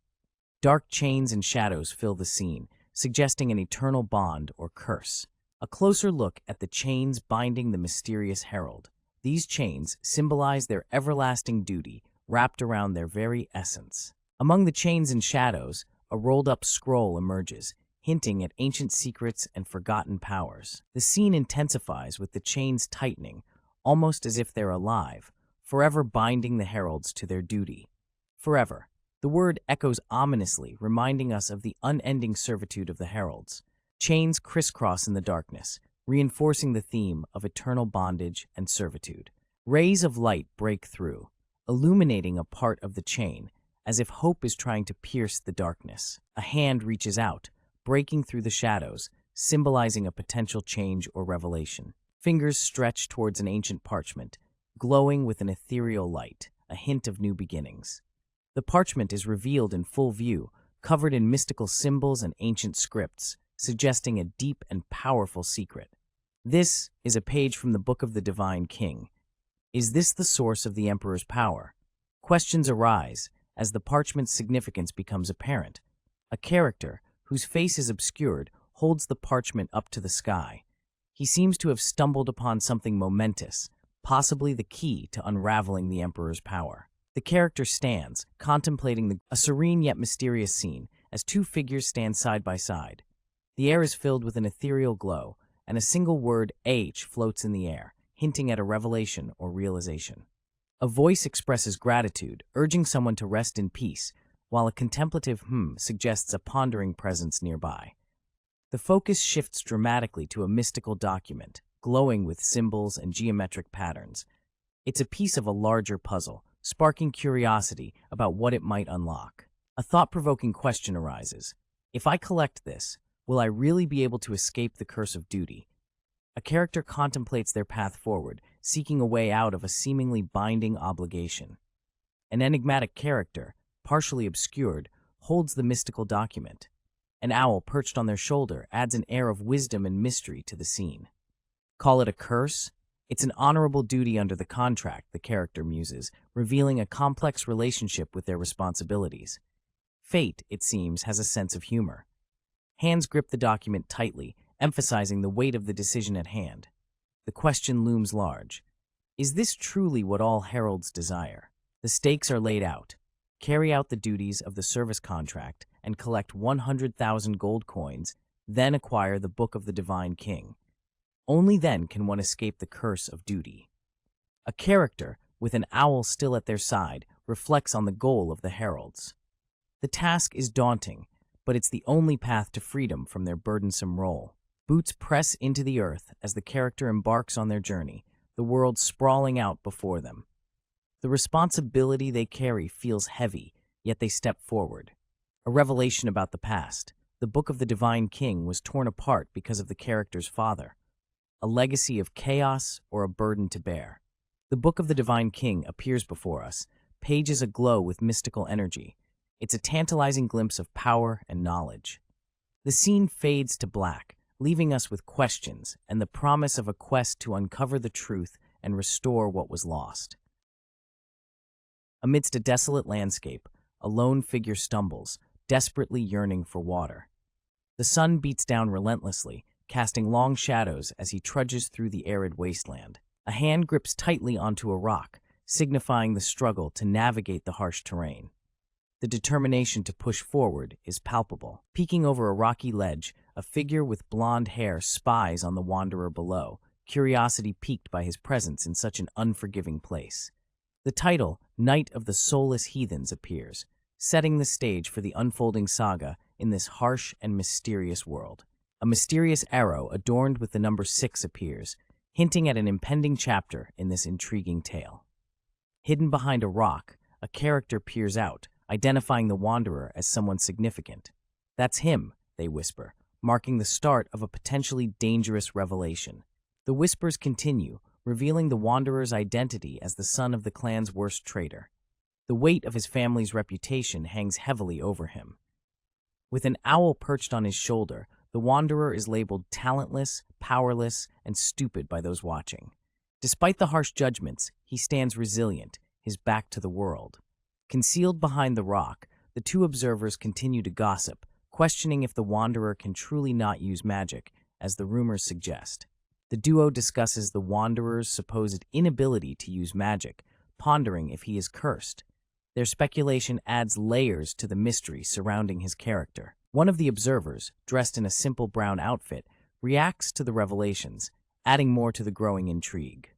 Dark chains and shadows fill the scene, suggesting an eternal bond or curse. A closer look at the chains binding the mysterious herald. These chains symbolize their everlasting duty, wrapped around their very essence. Among the chains and shadows, a rolled-up scroll emerges, hinting at ancient secrets and forgotten powers. The scene intensifies with the chains tightening, almost as if they're alive, forever binding the heralds to their duty. Forever. The word echoes ominously, reminding us of the unending servitude of the heralds. Chains crisscross in the darkness, reinforcing the theme of eternal bondage and servitude. Rays of light break through, illuminating a part of the chain, as if hope is trying to pierce the darkness. A hand reaches out, breaking through the shadows, symbolizing a potential change or revelation. Fingers stretch towards an ancient parchment, glowing with an ethereal light, a hint of new beginnings. The parchment is revealed in full view, covered in mystical symbols and ancient scripts, suggesting a deep and powerful secret. This is a page from the Book of the Divine King. Is this the source of the Emperor's power? Questions arise as the parchment's significance becomes apparent. A character, whose face is obscured, holds the parchment up to the sky. He seems to have stumbled upon something momentous, possibly the key to unraveling the Emperor's power. The character stands, contemplating a serene yet mysterious scene, as two figures stand side by side. The air is filled with an ethereal glow, and a single word, H, floats in the air, hinting at a revelation or realization. A voice expresses gratitude, urging someone to rest in peace, while a contemplative suggests a pondering presence nearby. The focus shifts dramatically to a mystical document, glowing with symbols and geometric patterns. It's a piece of a larger puzzle, sparking curiosity about what it might unlock. A thought-provoking question arises. If I collect this, will I really be able to escape the curse of duty? A character contemplates their path forward, seeking a way out of a seemingly binding obligation. An enigmatic character, partially obscured, holds the mystical document. An owl perched on their shoulder adds an air of wisdom and mystery to the scene. Call it a curse? It's an honorable duty under the contract, the character muses, revealing a complex relationship with their responsibilities. Fate, it seems, has a sense of humor. Hands grip the document tightly, emphasizing the weight of the decision at hand. The question looms large. Is this truly what all heralds desire? The stakes are laid out. Carry out the duties of the service contract and collect 100,000 gold coins, then acquire the Book of the Divine King. Only then can one escape the curse of duty. A character, with an owl still at their side, reflects on the goal of the heralds. The task is daunting, but it's the only path to freedom from their burdensome role. Boots press into the earth as the character embarks on their journey, the world sprawling out before them. The responsibility they carry feels heavy, yet they step forward. A revelation about the past. The Book of the Divine King was torn apart because of the character's father. A legacy of chaos or a burden to bear. The Book of the Divine King appears before us, pages aglow with mystical energy. It's a tantalizing glimpse of power and knowledge. The scene fades to black, leaving us with questions and the promise of a quest to uncover the truth and restore what was lost. Amidst a desolate landscape, a lone figure stumbles, desperately yearning for water. The sun beats down relentlessly, casting long shadows as he trudges through the arid wasteland. A hand grips tightly onto a rock, signifying the struggle to navigate the harsh terrain. The determination to push forward is palpable. Peeking over a rocky ledge, a figure with blonde hair spies on the wanderer below, curiosity piqued by his presence in such an unforgiving place. The title, Knight of the Soulless Heathens, appears, setting the stage for the unfolding saga in this harsh and mysterious world. A mysterious arrow adorned with the number 6 appears, hinting at an impending chapter in this intriguing tale. Hidden behind a rock, a character peers out, identifying the wanderer as someone significant. "That's him," they whisper, marking the start of a potentially dangerous revelation. The whispers continue, revealing the wanderer's identity as the son of the clan's worst traitor. The weight of his family's reputation hangs heavily over him. With an owl perched on his shoulder, the wanderer is labeled talentless, powerless, and stupid by those watching. Despite the harsh judgments, he stands resilient, his back to the world. Concealed behind the rock, the two observers continue to gossip, questioning if the wanderer can truly not use magic, as the rumors suggest. The duo discusses the wanderer's supposed inability to use magic, pondering if he is cursed. Their speculation adds layers to the mystery surrounding his character. One of the observers, dressed in a simple brown outfit, reacts to the revelations, adding more to the growing intrigue.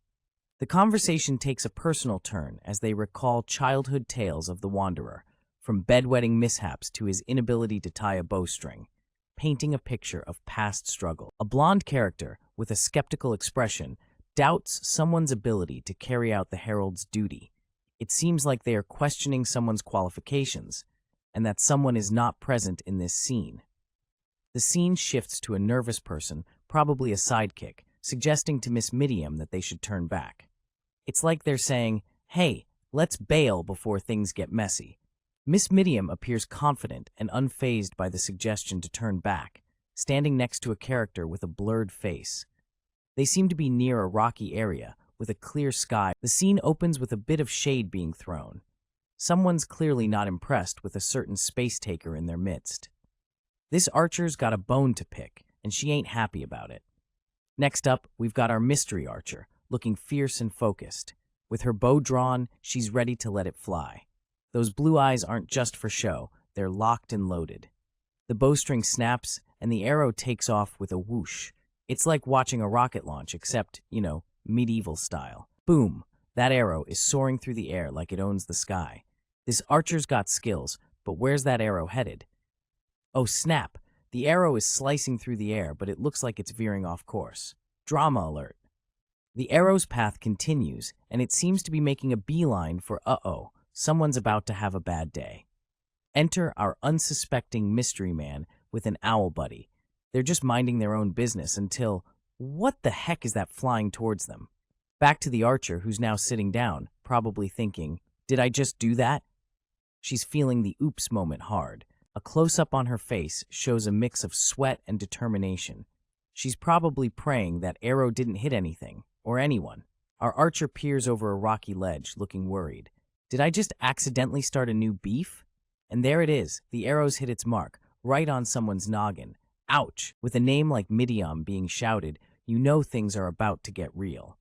The conversation takes a personal turn as they recall childhood tales of the wanderer, from bedwetting mishaps to his inability to tie a bowstring, painting a picture of past struggle. A blonde character, with a skeptical expression, doubts someone's ability to carry out the herald's duty. It seems like they are questioning someone's qualifications, and that someone is not present in this scene. The scene shifts to a nervous person, probably a sidekick, suggesting to Miss Midiam that they should turn back. It's like they're saying, "Hey, let's bail before things get messy." Miss Midiam appears confident and unfazed by the suggestion to turn back, standing next to a character with a blurred face. They seem to be near a rocky area, with a clear sky. The scene opens with a bit of shade being thrown. Someone's clearly not impressed with a certain space taker in their midst. This archer's got a bone to pick, and she ain't happy about it. Next up, we've got our mystery archer, looking fierce and focused. With her bow drawn, she's ready to let it fly. Those blue eyes aren't just for show, they're locked and loaded. The bowstring snaps, and the arrow takes off with a whoosh. It's like watching a rocket launch, except, medieval style. Boom! That arrow is soaring through the air like it owns the sky. This archer's got skills, but where's that arrow headed? Oh snap! The arrow is slicing through the air, but it looks like it's veering off course. Drama alert. The arrow's path continues, and it seems to be making a beeline for someone's about to have a bad day. Enter our unsuspecting mystery man with an owl buddy. They're just minding their own business until, what the heck is that flying towards them? Back to the archer, who's now sitting down, probably thinking, did I just do that? She's feeling the oops moment hard. A close-up on her face shows a mix of sweat and determination. She's probably praying that arrow didn't hit anything, or anyone. Our archer peers over a rocky ledge, looking worried. Did I just accidentally start a new beef? And there it is, the arrow's hit its mark, right on someone's noggin. Ouch! With a name like Midiam being shouted, you know things are about to get real.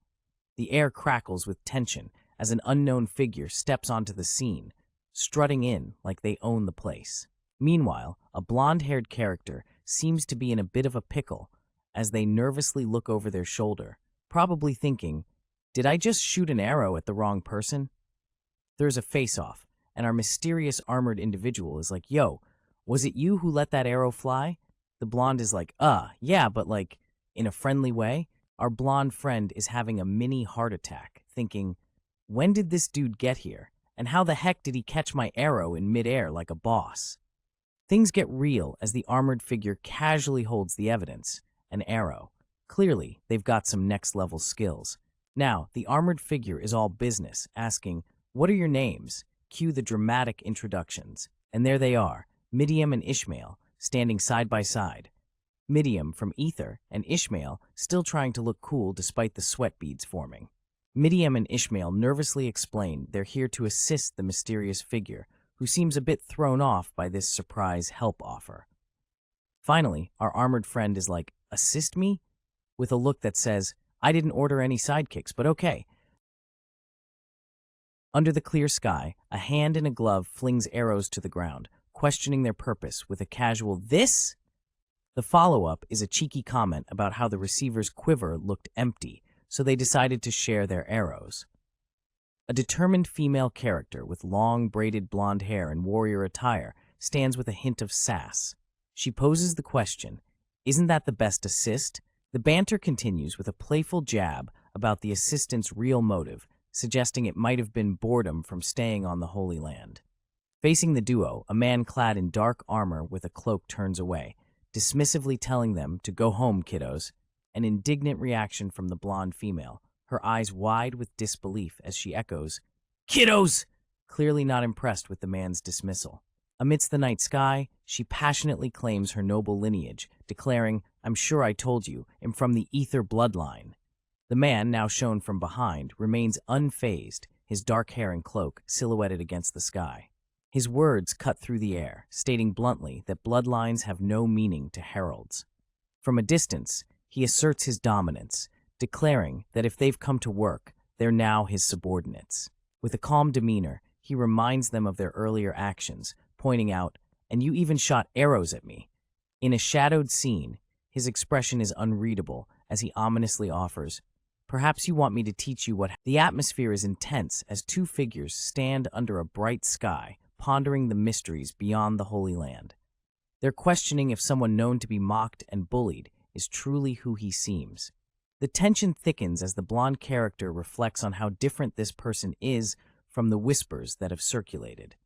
The air crackles with tension as an unknown figure steps onto the scene, strutting in like they own the place. Meanwhile, a blonde-haired character seems to be in a bit of a pickle as they nervously look over their shoulder, probably thinking, did I just shoot an arrow at the wrong person? There's a face-off, and our mysterious armored individual is like, yo, was it you who let that arrow fly? The blonde is like, yeah, but like, in a friendly way? Our blonde friend is having a mini heart attack, thinking, when did this dude get here? And how the heck did he catch my arrow in midair like a boss? Things get real as the armored figure casually holds the evidence, an arrow. Clearly, they've got some next-level skills. Now, the armored figure is all business, asking, what are your names? Cue the dramatic introductions. And there they are, Midiam and Ishmael, standing side by side. Midiam from Ether and Ishmael still trying to look cool despite the sweat beads forming. Midiam and Ishmael nervously explain they're here to assist the mysterious figure, who seems a bit thrown off by this surprise help offer. Finally, our armored friend is like, assist me? With a look that says, I didn't order any sidekicks, but okay. Under the clear sky, a hand in a glove flings arrows to the ground, questioning their purpose with a casual, this? The follow-up is a cheeky comment about how the receiver's quiver looked empty, so they decided to share their arrows. A determined female character with long, braided blonde hair and warrior attire stands with a hint of sass. She poses the question, isn't that the best assist? The banter continues with a playful jab about the assistant's real motive, suggesting it might have been boredom from staying on the Holy Land. Facing the duo, a man clad in dark armor with a cloak turns away, dismissively telling them to go home, kiddos. An indignant reaction from the blonde female, her eyes wide with disbelief as she echoes, "Kiddos!" clearly not impressed with the man's dismissal. Amidst the night sky, she passionately claims her noble lineage, declaring, "I'm sure I told you, am from the ether bloodline." The man, now shown from behind, remains unfazed, his dark hair and cloak silhouetted against the sky. His words cut through the air, stating bluntly that bloodlines have no meaning to heralds. From a distance, he asserts his dominance, declaring that if they've come to work, they're now his subordinates. With a calm demeanor, he reminds them of their earlier actions, pointing out, "And you even shot arrows at me." In a shadowed scene, his expression is unreadable as he ominously offers, "Perhaps you want me to teach you what—" The atmosphere is intense as two figures stand under a bright sky, pondering the mysteries beyond the Holy Land. They're questioning if someone known to be mocked and bullied is truly who he seems. The tension thickens as the blonde character reflects on how different this person is from the whispers that have circulated.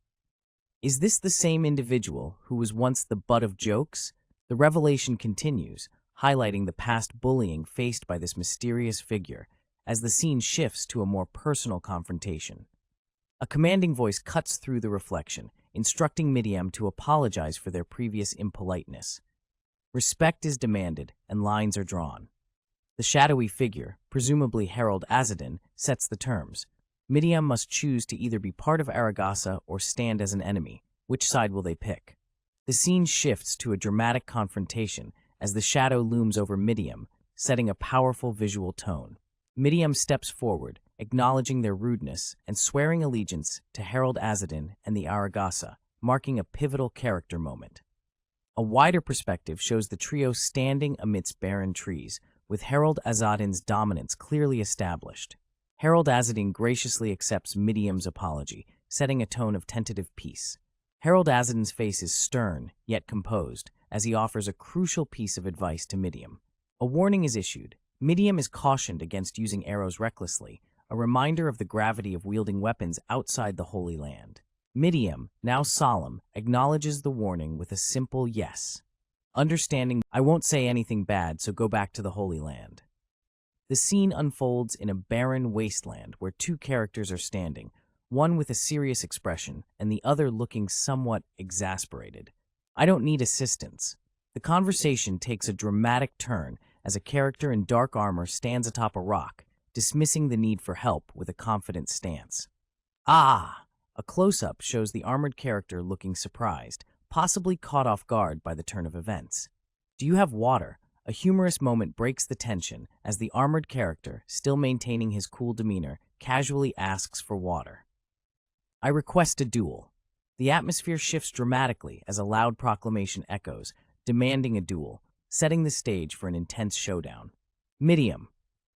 Is this the same individual who was once the butt of jokes? The revelation continues, highlighting the past bullying faced by this mysterious figure as the scene shifts to a more personal confrontation. A commanding voice cuts through the reflection, instructing Midiam to apologize for their previous impoliteness. Respect is demanded, and lines are drawn. The shadowy figure, presumably Herald Azadin, sets the terms. Midiam must choose to either be part of Aragasa or stand as an enemy. Which side will they pick? The scene shifts to a dramatic confrontation as the shadow looms over Midiam, setting a powerful visual tone. Midiam steps forward, acknowledging their rudeness and swearing allegiance to Herald Azadin and the Aragasa, marking a pivotal character moment. A wider perspective shows the trio standing amidst barren trees, with Herald Azadin's dominance clearly established. Herald Azadin graciously accepts Midiam's apology, setting a tone of tentative peace. Herald Azadin's face is stern, yet composed, as he offers a crucial piece of advice to Midiam. A warning is issued. Midiam is cautioned against using arrows recklessly, a reminder of the gravity of wielding weapons outside the Holy Land. Midiam, now solemn, acknowledges the warning with a simple yes. Understanding, "I won't say anything bad, so go back to the Holy Land." The scene unfolds in a barren wasteland where two characters are standing, one with a serious expression and the other looking somewhat exasperated. "I don't need assistance." The conversation takes a dramatic turn as a character in dark armor stands atop a rock, dismissing the need for help with a confident stance. "Ah!" A close-up shows the armored character looking surprised, possibly caught off guard by the turn of events. "Do you have water?" A humorous moment breaks the tension as the armored character, still maintaining his cool demeanor, casually asks for water. "I request a duel." The atmosphere shifts dramatically as a loud proclamation echoes, demanding a duel, setting the stage for an intense showdown. Midiam.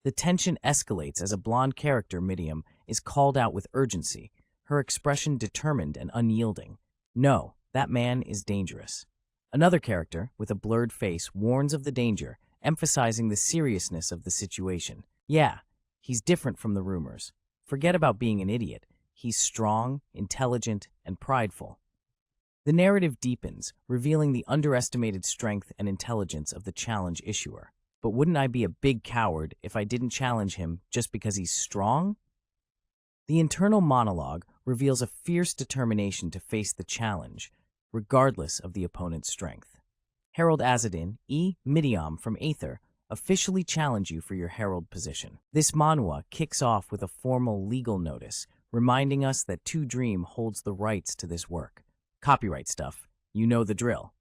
The tension escalates as a blonde character, Midiam, is called out with urgency, her expression determined and unyielding. "No, that man is dangerous." Another character, with a blurred face, warns of the danger, emphasizing the seriousness of the situation. "Yeah, he's different from the rumors. Forget about being an idiot. He's strong, intelligent, and prideful." The narrative deepens, revealing the underestimated strength and intelligence of the challenge issuer. "But wouldn't I be a big coward if I didn't challenge him just because he's strong?" The internal monologue reveals a fierce determination to face the challenge, regardless of the opponent's strength. Herald Azadin, Midiam from Aether, officially challenge you for your herald position. This manhwa kicks off with a formal legal notice, reminding us that 2Dream holds the rights to this work. Copyright stuff. You know the drill.